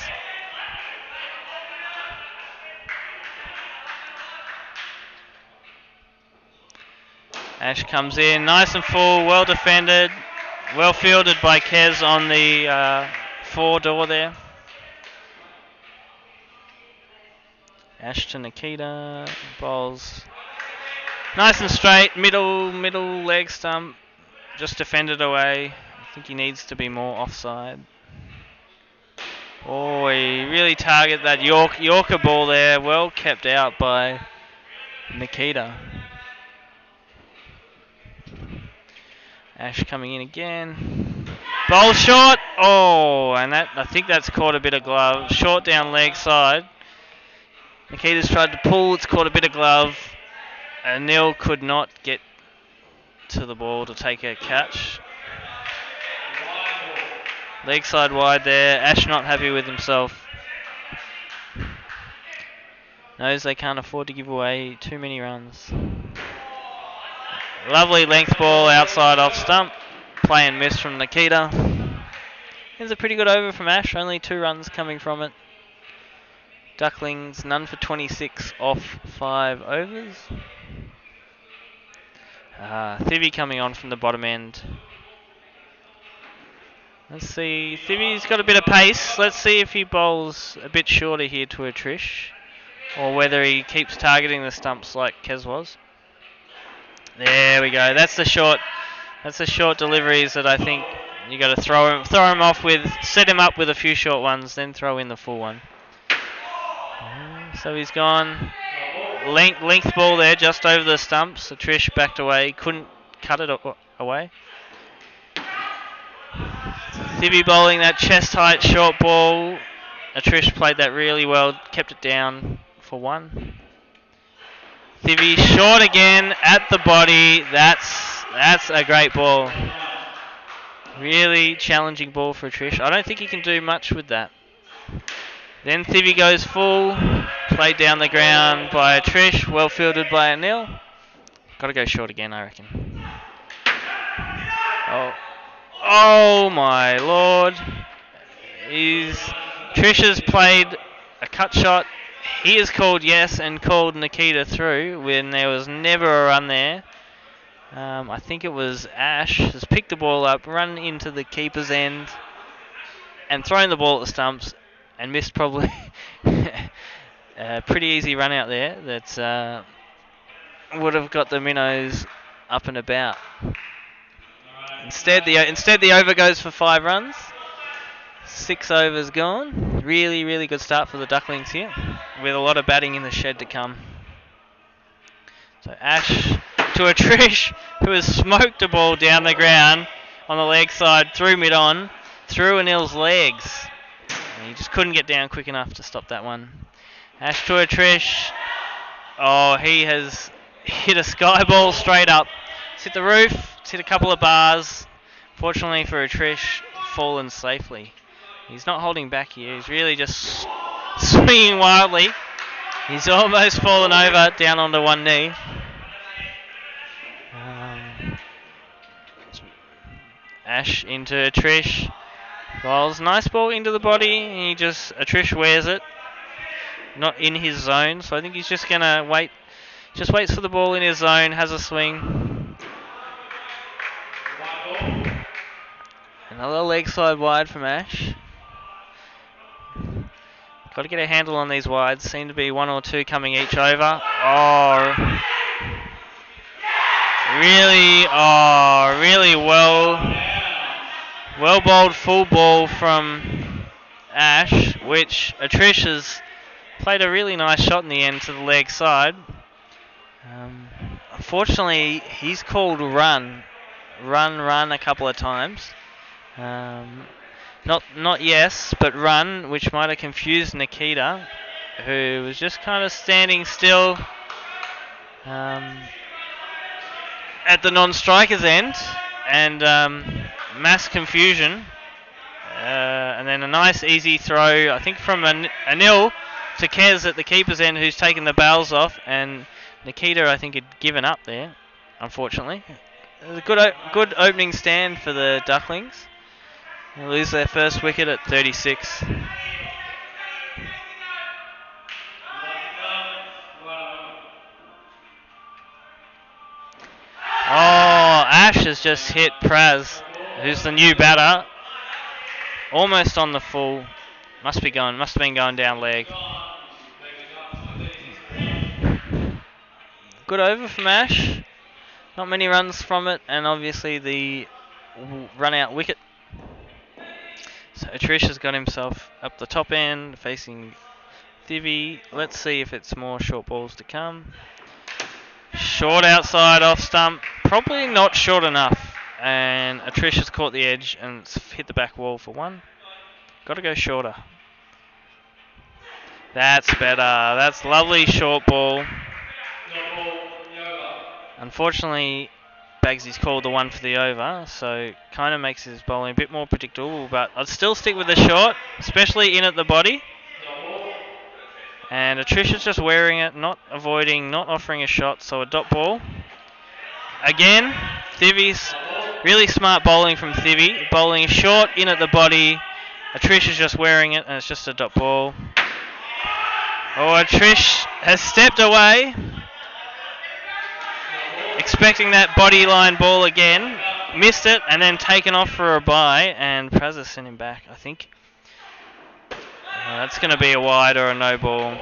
Ash comes in, nice and full, well defended, well fielded by Kez on the 4 door there. Ash to Nikita, bowls nice and straight, middle leg stump, just defended away. I think he needs to be more offside. Oh, he really targeted that Yorker ball there, well kept out by Nikita. Ash coming in again. Bowl short. Oh, and I think that's caught a bit of glove. Short down leg side. Nikita's tried to pull. It's caught a bit of glove. And Neil could not get to the ball to take a catch. Leg side wide there. Ash not happy with himself. Knows they can't afford to give away too many runs. Lovely length ball outside off stump. Play and miss from Nikita. It's a pretty good over from Ash. Only 2 runs coming from it. Ducklings none for 26 off 5 overs. Thivy coming on from the bottom end. Let's see. Thivy's got a bit of pace. Let's see if he bowls a bit shorter here to a Trish, or whether he keeps targeting the stumps like Kez was. There we go. That's the short. That's the short deliveries that I think you got to throw him off with. Set him up with a few short ones, then throw in the full one. So he's gone length ball there, just over the stumps. So Trish backed away, couldn't cut it away. Thivy bowling that chest height short ball. Trish played that really well, kept it down for 1. Thivy short again at the body. That's a great ball. Really challenging ball for Trish. I don't think he can do much with that. Then Thivy goes full. Played down the ground by Trish. Well fielded by Anil. Got to go short again, I reckon. Oh my lord. Trish has played a cut shot. He has called yes and called Nikita through when there was never a run there. I think it was Ash has picked the ball up, run into the keeper's end, and thrown the ball at the stumps and missed probably a pretty easy run out there that would have got the Minnows up and about. Instead the over goes for 5 runs. 6 overs gone. Really, really good start for the Ducklings here, with a lot of batting in the shed to come. So Ash to a Trish, who has smoked a ball down the ground on the leg side, through mid-on, through Anil's legs. And he just couldn't get down quick enough to stop that one. Ash to a Trish. Oh, he has hit a sky ball straight up. It's hit the roof, it's hit a couple of bars. Fortunately for a Trish, fallen safely. He's not holding back here, he's really just swinging wildly. He's almost fallen over, down onto one knee. Ash into a Trish. Bowls nice ball into the body. A Trish wears it. Not in his zone, so I think he's just gonna wait. Just waits for the ball in his zone, has a swing. Another leg side wide from Ash. Got to get a handle on these wides. Seem to be 1 or 2 coming each over. Really well bowled full ball from Ash, which Trish has played a really nice shot in the end to the leg side. Unfortunately, he's called run a couple of times. Not yes, but run, which might have confused Nikita, who was just kind of standing still at the non-striker's end, and mass confusion. And then a nice easy throw, I think from Anil to Kez at the keeper's end, who's taken the bails off, and Nikita, I think, had given up there, unfortunately. It was a good opening stand for the Ducklings. They lose their first wicket at 36. Ash has just hit Praz, who's the new batter, almost on the full. Must have been going down leg. Good over from Ash. Not many runs from it, and obviously the run out wicket. So Trish has got himself up the top end, facing Thivy. Let's see if it's more short balls to come. Short outside off stump, probably not short enough. And Trish has caught the edge and it's hit the back wall for 1. Got to go shorter. That's better. That's lovely short ball. Unfortunately, Bagsy's called the 1 for the over, so kind of makes his bowling a bit more predictable, but I'd still stick with the short, especially in at the body. And Trish is just wearing it, not avoiding, not offering a shot, so a dot ball. again. Thivi's really smart bowling from Thivi. Bowling short in at the body. Trish is just wearing it, and it's just a dot ball. Oh, Trish has stepped away, expecting that body line ball again. Missed it, and then taken off for a bye, and Praz has sent him back, I think. That's going to be a wide or a no ball.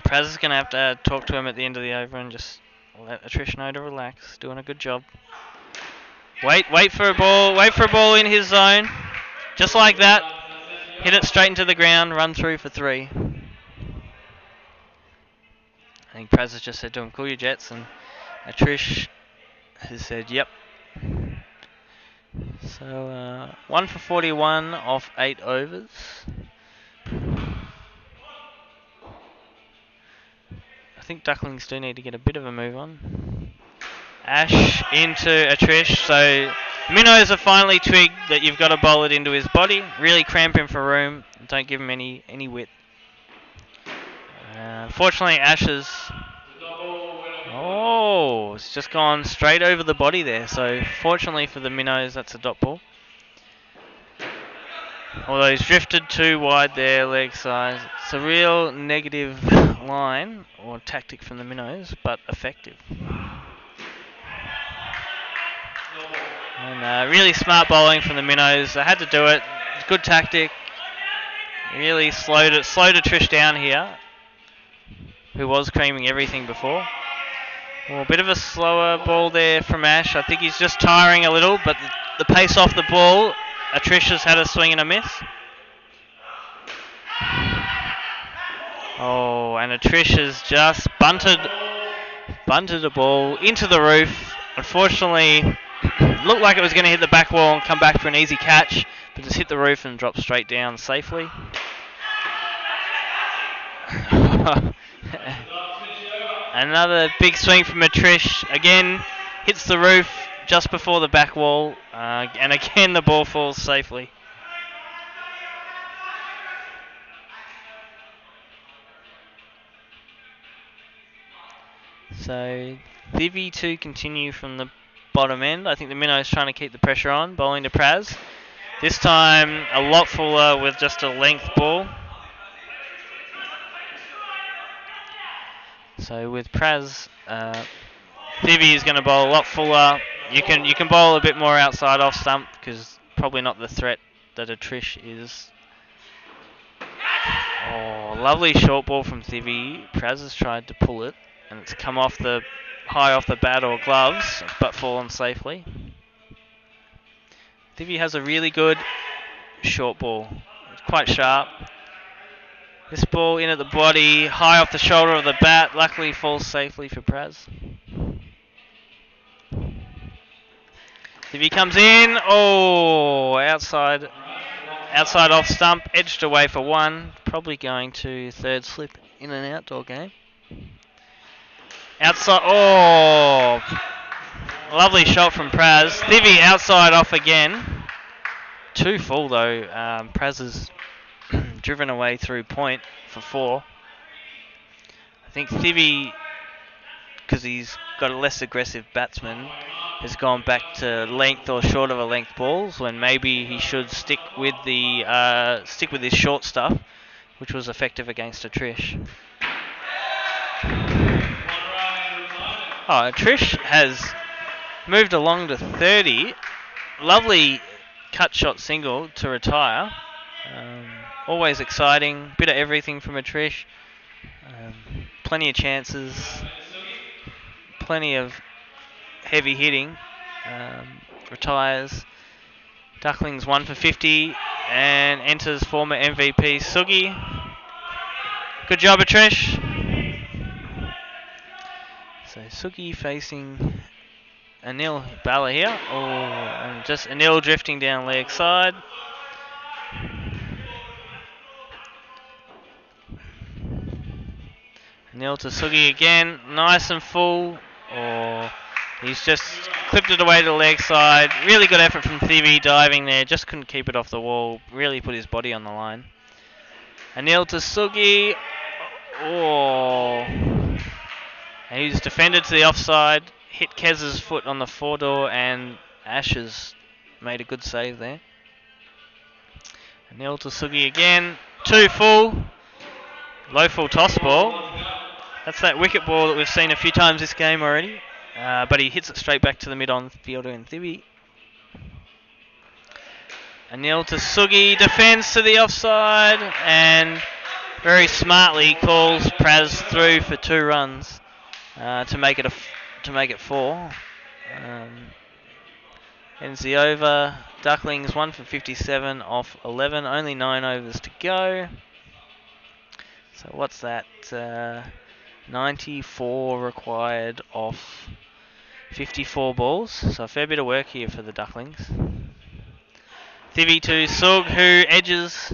Praz is going to have to talk to him at the end of the over and just let Trish know to relax. Doing a good job. Wait for a ball in his zone. Just like that. Hit it straight into the ground, run through for 3. I think Praz has just said to him, call your jets, and Trish has said, yep. So, 1 for 41 off 8 overs. I think Ducklings do need to get a bit of a move on. Ash into Trish, so Minnows have finally twigged that you've got to bowl it into his body. Really cramp him for room. Don't give him any width. Fortunately, Ash's... Oh, it's just gone straight over the body there. So fortunately for the Minnows, that's a dot ball. Although he's drifted too wide there, leg size. It's a real negative line or tactic from the Minnows, but effective. And really smart bowling from the Minnows. They had to do it. Good tactic. Really slowed a Trish down here, who was creaming everything before. Well, a bit of a slower ball there from Ash. I think he's just tiring a little, but the pace off the ball, Trish has had a swing and a miss. Oh, and Trish has just bunted a ball into the roof. Unfortunately, looked like it was going to hit the back wall and come back for an easy catch, but just hit the roof and dropped straight down safely. Another big swing from Trish. Again, hits the roof just before the back wall, and again the ball falls safely. So, Thivi to continue from the bottom end. I think the Minnows trying to keep the pressure on, bowling to Praz. This time a lot fuller with just a length ball. So with Praz, Thivi is going to bowl a lot fuller. You can bowl a bit more outside off stump because probably not the threat that a Trish is. Oh, lovely short ball from Thivi. Praz has tried to pull it, and it's come off high off the bat or gloves, but fallen safely. Thivi has a really good short ball. It's quite sharp. This ball in at the body, high off the shoulder of the bat, luckily falls safely for Praz. Thivi comes in, oh, outside off stump, edged away for 1, probably going to third slip in an outdoor game. Outside, oh, lovely shot from Praz. Thivi outside off again. 2 full though, Praz has driven away through point for 4. I think Thivi, because he's got a less aggressive batsman, has gone back to length or short of a length balls when maybe he should stick with his short stuff, which was effective against a Trish. Oh, Trish has moved along to 30. Lovely cut shot single to retire. Always exciting. Bit of everything from a Trish. Plenty of chances. Plenty of heavy hitting. Retires. Ducklings 1 for 50 and enters former MVP Xxii. Good job, Trish. So Xxii facing Anil Bala here. Oh, and just Anil drifting down leg side. Anil to Xxii again. Nice and full. Oh, he's just clipped it away to the leg side. Really good effort from Thivi diving there. Just couldn't keep it off the wall. Really put his body on the line. Anil to Xxii. Oh. And he's defended to the offside. hit Kez's foot on the four-door, and Ashes made a good save there. Nil to Sugi again. 2 full. Low full toss ball. That's that wicket ball that we've seen a few times this game already. But he hits it straight back to the mid-on fielder in Thibi. Anil to Sugi, defends to the offside, and very smartly calls Praz through for 2 runs to make it 4. Ends the over. Ducklings 1 for 57 off 11. Only 9 overs to go. So what's that? 94 required off 54 balls. So a fair bit of work here for the Ducklings. Thivi to Sug, who edges.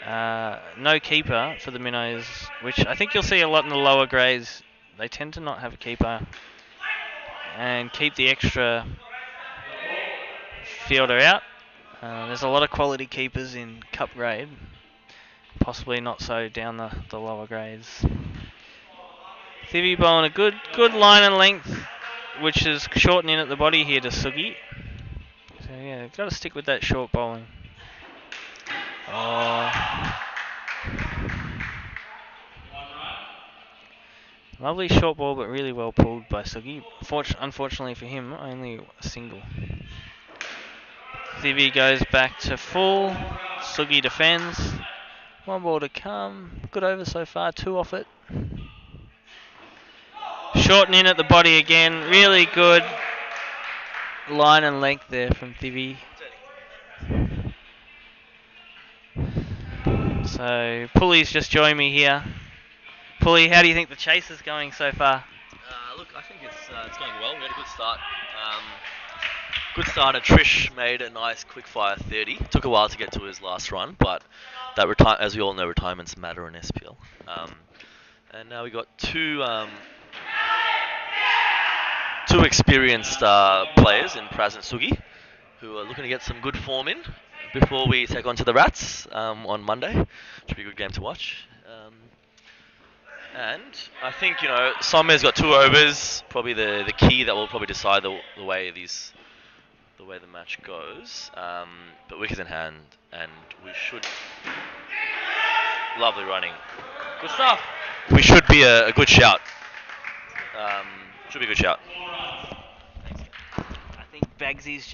No keeper for the Minnows, which I think you'll see a lot in the lower grades. They tend to not have a keeper and keep the extra fielder out. There's a lot of quality keepers in Cup grade, possibly not so down the lower grades. Thivi bowling a good line and length, which is shortening at the body here to Sugi. So yeah, got to stick with that short bowling. Lovely short ball, but really well pulled by Sugi. Unfortunately for him, only a single. Thivi goes back to full. Sugi defends. 1 ball to come. Good over so far, 2 off it. Shortening at the body again. Really good line and length there from Thivi. So Pulley's just joined me here. Pulley, how do you think the chase is going so far? Look, I think it's going well. We had a good start. Good starter. Trish made a nice quick fire 30. Took a while to get to his last run, but that as we all know, retirements matter in SPL. And now we got two experienced players in Praz and Sugi, who are looking to get some good form in before we take on to the Rats on Monday. Should be a good game to watch. And I think, Sommer's got 2 overs, probably the key that will probably decide the way the match goes. But wickets in hand, and we should... Lovely running. Good stuff. We should be a good shout. Should be a good shout. I think Bagsy's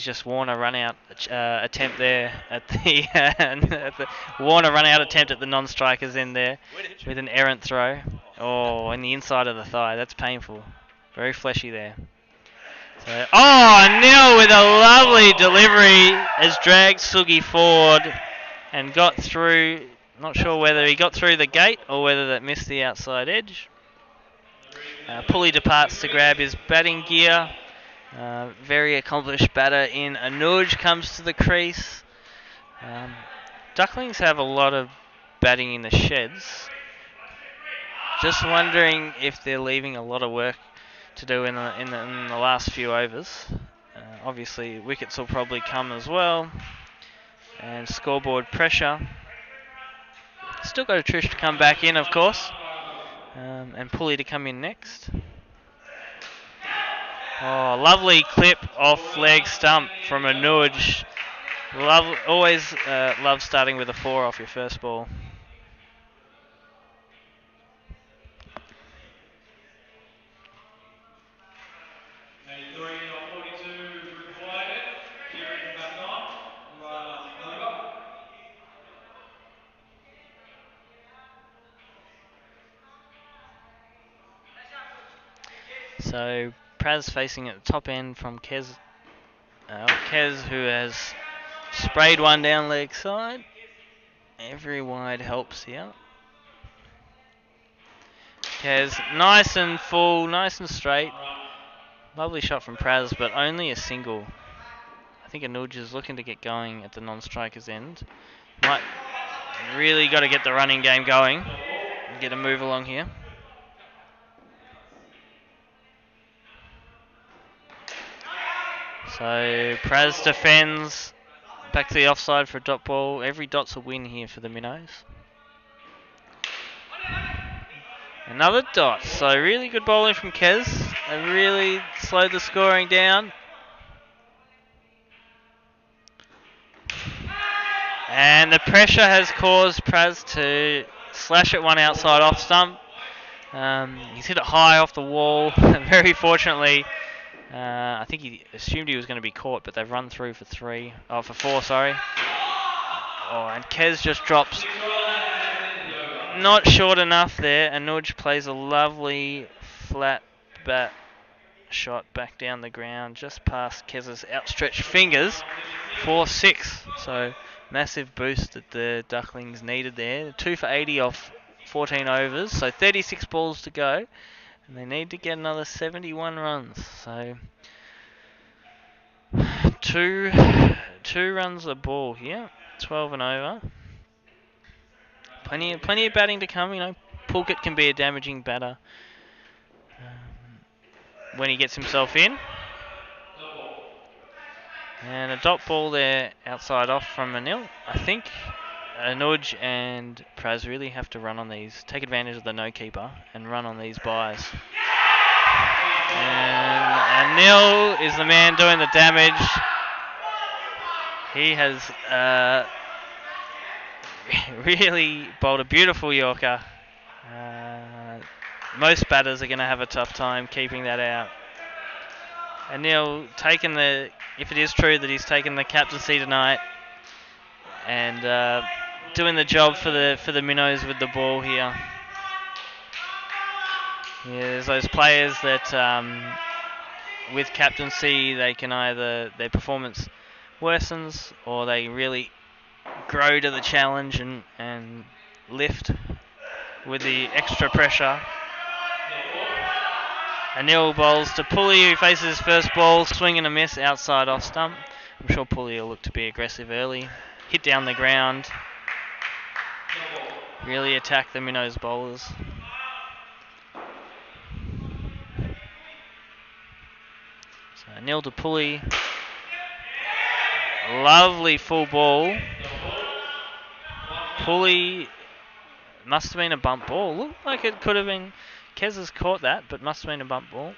just worn a run out attempt there at the worn a run out attempt at the non-strikers in there with an errant throw. Oh, in the inside of the thigh. That's painful. Very fleshy there. So, Nil with a lovely delivery has dragged Sugi forward and got through. Not sure whether he got through the gate or whether that missed the outside edge. Pulley departs to grab his batting gear. Very accomplished batter in Anuj comes to the crease. Ducklings have a lot of batting in the sheds. Just wondering if they're leaving a lot of work to do in the last few overs. Obviously, wickets will probably come as well. And scoreboard pressure. Still got a Trish to come back in, of course. And Pulley to come in next. Oh, lovely clip off leg stump from Anuj. Always love starting with a 4 off your first ball. So Praz facing at the top end from Kez. Kez, who has sprayed one down leg side. Every wide helps here. Kez, nice and full, nice and straight. Lovely shot from Praz, but only a single. I think Anuj is looking to get going at the non-striker's end. Might really got to get the running game going and get a move along here. So Praz defends, back to the offside for a dot ball. Every dot's a win here for the Minnows. Another dot. So really good bowling from Kez. And really slowed the scoring down. And the pressure has caused Praz to slash it one outside off stump. He's hit it high off the wall. Very fortunately, I think he assumed he was going to be caught, but they've run through for for four, sorry. Oh, and Kez just drops. Not short enough there. Anuj plays a lovely flat bat shot back down the ground, just past Kez's outstretched fingers. 4-6. So massive boost that the Ducklings needed there. 2 for 80 off 14 overs, so 36 balls to go, and they need to get another 71 runs. So two runs a ball here, 12 and over. Plenty of batting to come. You know, Pulkit can be a damaging batter when he gets himself in. And a dot ball there outside off from Anil. I think Anuj and Praz really have to run on these, take advantage of the no keeper and run on these buys. And Anil is the man doing the damage. He has really bowled a beautiful Yorker. Most batters are going to have a tough time keeping that out. Anil taking if it is true that he's taken the captaincy tonight, and doing the job for the Minnows with the ball here. Yeah, there's those players that with captaincy they can either their performance worsens or they really grow to the challenge and lift with the extra pressure. Anil bowls to Pulley, who faces his first ball, swing and a miss outside off stump. I'm sure Pulley will look to be aggressive early. Hit down the ground. Really attack the Minnows bowlers. So Anil to Pulley. Lovely full ball. Pulley must have been a bump ball. Looked like it could have been. Kez has caught that, but must have been a bump ball.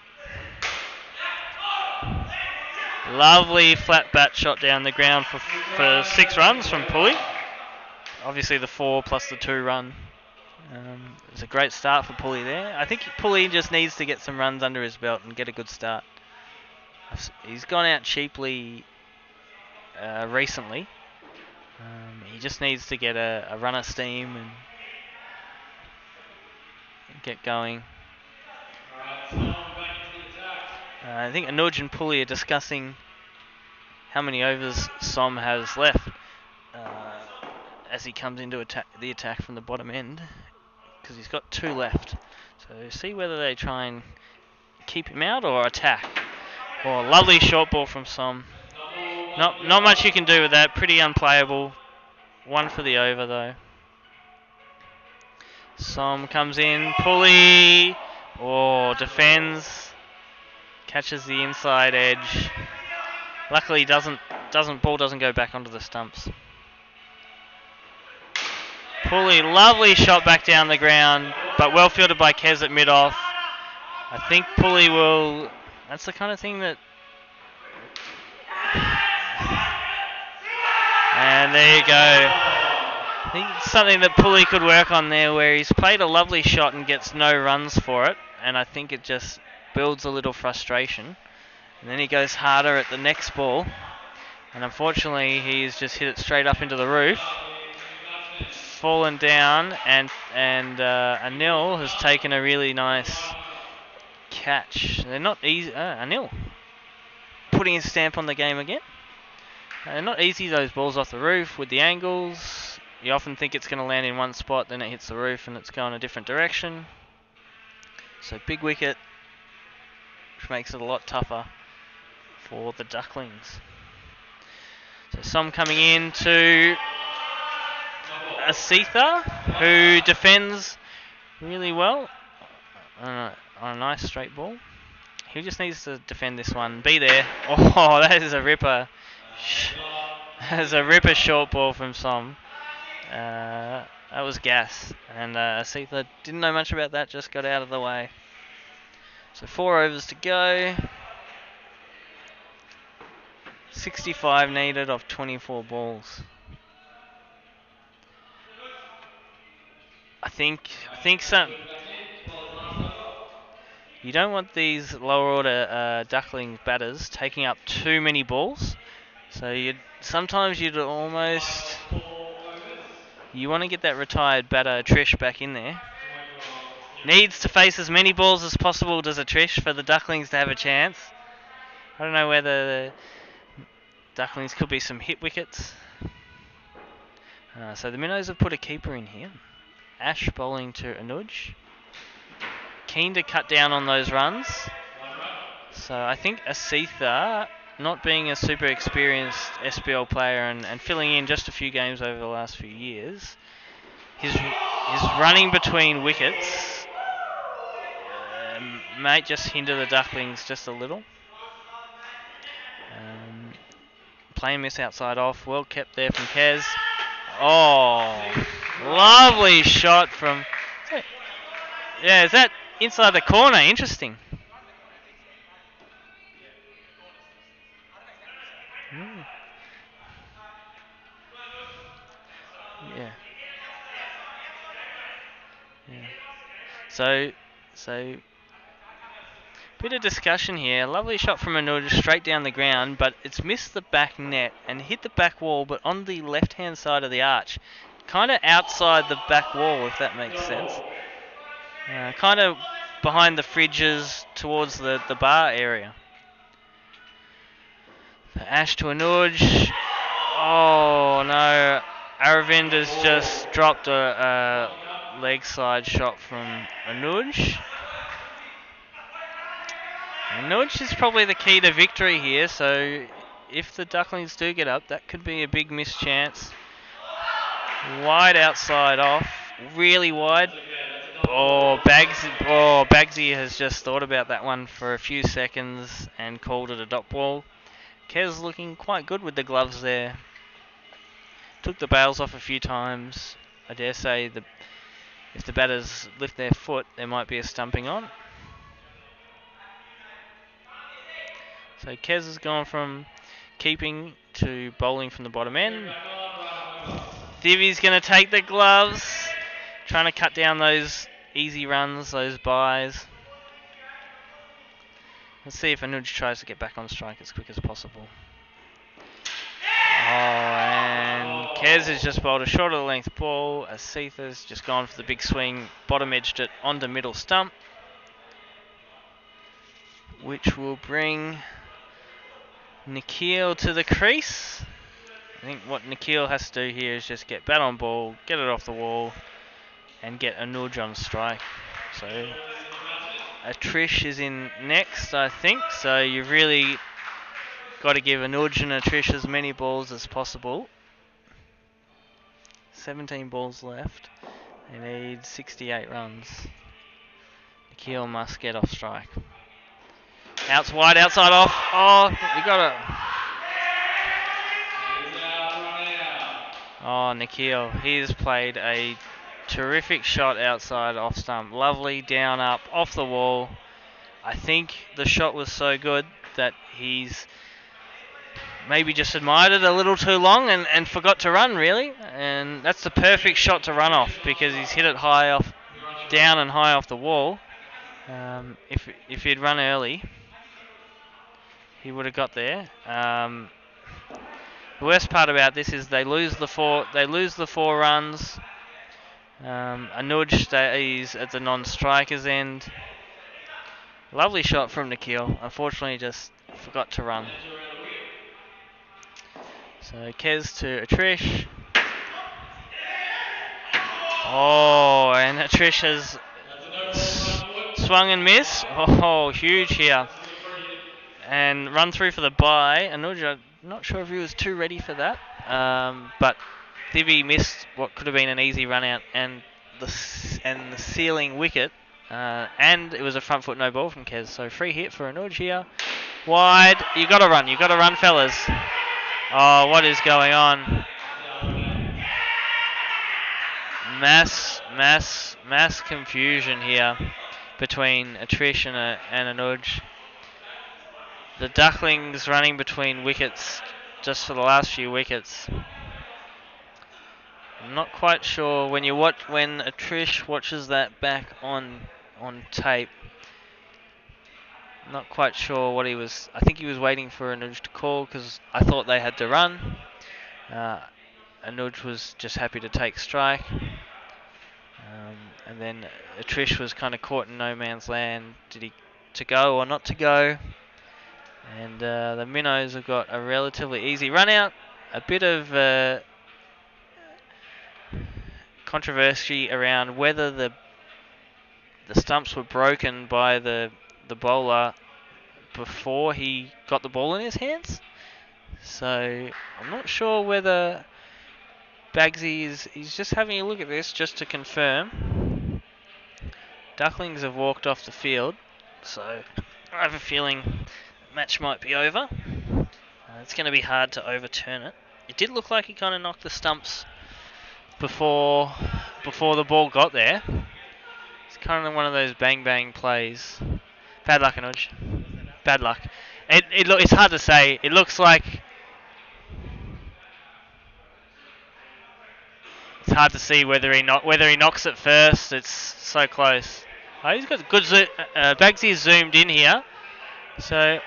Lovely flat bat shot down the ground for 6 runs from Pulley. Obviously the 4 plus the 2 run. It's a great start for Pulley there. I think Pulley just needs to get some runs under his belt and get a good start. He's gone out cheaply recently. He just needs to get a run of steam and get going. I think Anuj and Pulley are discussing how many overs Som has left as he comes into the attack from the bottom end, because he's got 2 left. So see whether they try and keep him out or attack. Oh, lovely short ball from Som. Not much you can do with that. Pretty unplayable. 1 for the over though. Som comes in, Pulley, defends, catches the inside edge. Luckily, ball doesn't go back onto the stumps. Pulley, lovely shot back down the ground, but well fielded by Kez at mid-off. I think Pulley will. That's the kind of thing that. And there you go. I think it's something that Pulley could work on there, where he's played a lovely shot and gets no runs for it, and I think it just builds a little frustration. And then he goes harder at the next ball, and unfortunately he's just hit it straight up into the roof, fallen down, and Anil has taken a really nice catch. They're not easy. Anil putting his stamp on the game again. They're not easy, those balls off the roof with the angles. You often think it's going to land in one spot, then it hits the roof and it's going a different direction. So big wicket, which makes it a lot tougher for the Ducklings. So Som coming in to Asitha, who defends really well on a nice straight ball. He just needs to defend this one. Be there. Oh, that is a ripper. That is a ripper short ball from Som. That was gas. And Seetha didn't know much about that, just got out of the way. So 4 overs to go. 65 needed off 24 balls. I think some. You don't want these lower order duckling batters taking up too many balls. So sometimes you'd almost you want to get that retired batter Trish back in there. Needs to face as many balls as possible, does a Trish, for the ducklings to have a chance. I don't know whether the ducklings could be some hit wickets. So the Minnows have put a keeper in here. Ash bowling to Anuj. Keen to cut down on those runs. So I think Seetha, not being a super experienced SBL player and filling in just a few games over the last few years, his running between wickets might just hinder the ducklings just a little. Play miss outside off, well kept there from Kez. Oh, lovely shot from... Yeah, is that inside the corner? Interesting. Yeah. So bit of discussion here. Lovely shot from Anuj straight down the ground, but it's missed the back net and hit the back wall, but on the left-hand side of the arch. Kind of outside the back wall, if that makes sense. Kind of behind the fridges towards the bar area. Ash to Anuj. Oh no, Aravind has just dropped a leg side shot from Anuj. Anuj is probably the key to victory here, so if the ducklings do get up, that could be a big missed chance. Wide outside off, really wide. Bagsy has just thought about that one for a few seconds and called it a dot ball. Kez looking quite good with the gloves there. Took the bails off a few times. I dare say if the batters lift their foot, there might be a stumping on. So Kez has gone from keeping to bowling from the bottom end. Divi's going to take the gloves, trying to cut down those easy runs, those byes. Let's see if Anuj tries to get back on strike as quick as possible. Oh, and Kez has just bowled a shorter length ball. Seetha's just gone for the big swing, bottom edged it onto middle stump, which will bring Nikhil to the crease. I think what Nikhil has to do here is just get bat on ball, get it off the wall, and get Anuj on strike. So Atrish is in next, I think. So you've really got to give Anuj and Atrish as many balls as possible. 17 balls left. They need 68 runs. Nikhil must get off strike. Outs wide, outside off. Oh, you got it. Oh, Nikhil. He's played a terrific shot outside off stump. Lovely down up off the wall. I think the shot was so good that he's maybe just admired it a little too long and forgot to run, really. And that's the perfect shot to run off because he's hit it high off, down and high off the wall. If he'd run early, he would have got there. The worst part about this is they lose the four runs. Anuj stays at the non-strikers end. Lovely shot from Nikhil. Unfortunately, just forgot to run. So Kez to Atrish. Oh, and Atrish has swung and missed. Oh, huge here. And run through for the bye. Anuj, I'm not sure if he was too ready for that. But Divi missed what could have been an easy run out and the ceiling wicket. And it was a front foot no ball from Kez. So free hit for Anuj here. Wide. You got to run, fellas. Oh, what is going on? mass confusion here between a Trish and a Nudge. The Ducklings running between wickets just for the last few wickets. I'm not quite sure when a Trish watches that back on tape. Not quite sure what he was. I think he was waiting for Anuj to call because I thought they had to run. Anuj was just happy to take strike. And then Trish was kind of caught in no man's land. Did he to go or not to go? And the Minnows have got a relatively easy run out. A bit of controversy around whether the stumps were broken by the bowler before he got the ball in his hands. So I'm not sure whether Xxii he's just having a look at this just to confirm. Ducklings have walked off the field, so I have a feeling the match might be over. It's going to be hard to overturn it. It did look like he kind of knocked the stumps before the ball got there. It's kind of one of those bang plays. Bad luck, Anuj. Bad luck. It's hard to say. It looks like it's hard to see whether he knocks it first. It's so close. Oh, he's got good zoom. Baggsy zoomed in here. So,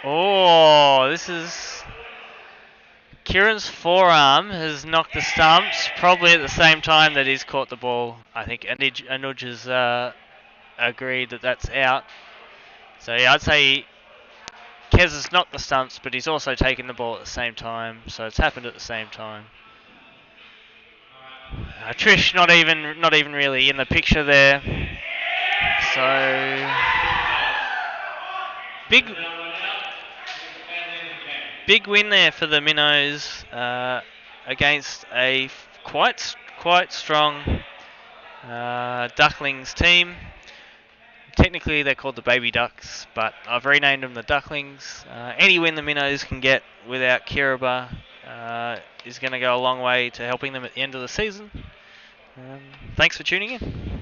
this is Kieran's forearm has knocked the stumps probably at the same time that he's caught the ball. I think Anuj has agreed that that's out. So yeah, I'd say Kez has knocked the stumps, but he's also taken the ball at the same time. So it's happened at the same time. Trish not even really in the picture there. So big win there for the Minnows against a quite strong Ducklings team. Technically they're called the Baby Ducks, but I've renamed them the Ducklings. Any win the Minnows can get without Kiribati is going to go a long way to helping them at the end of the season. Thanks for tuning in.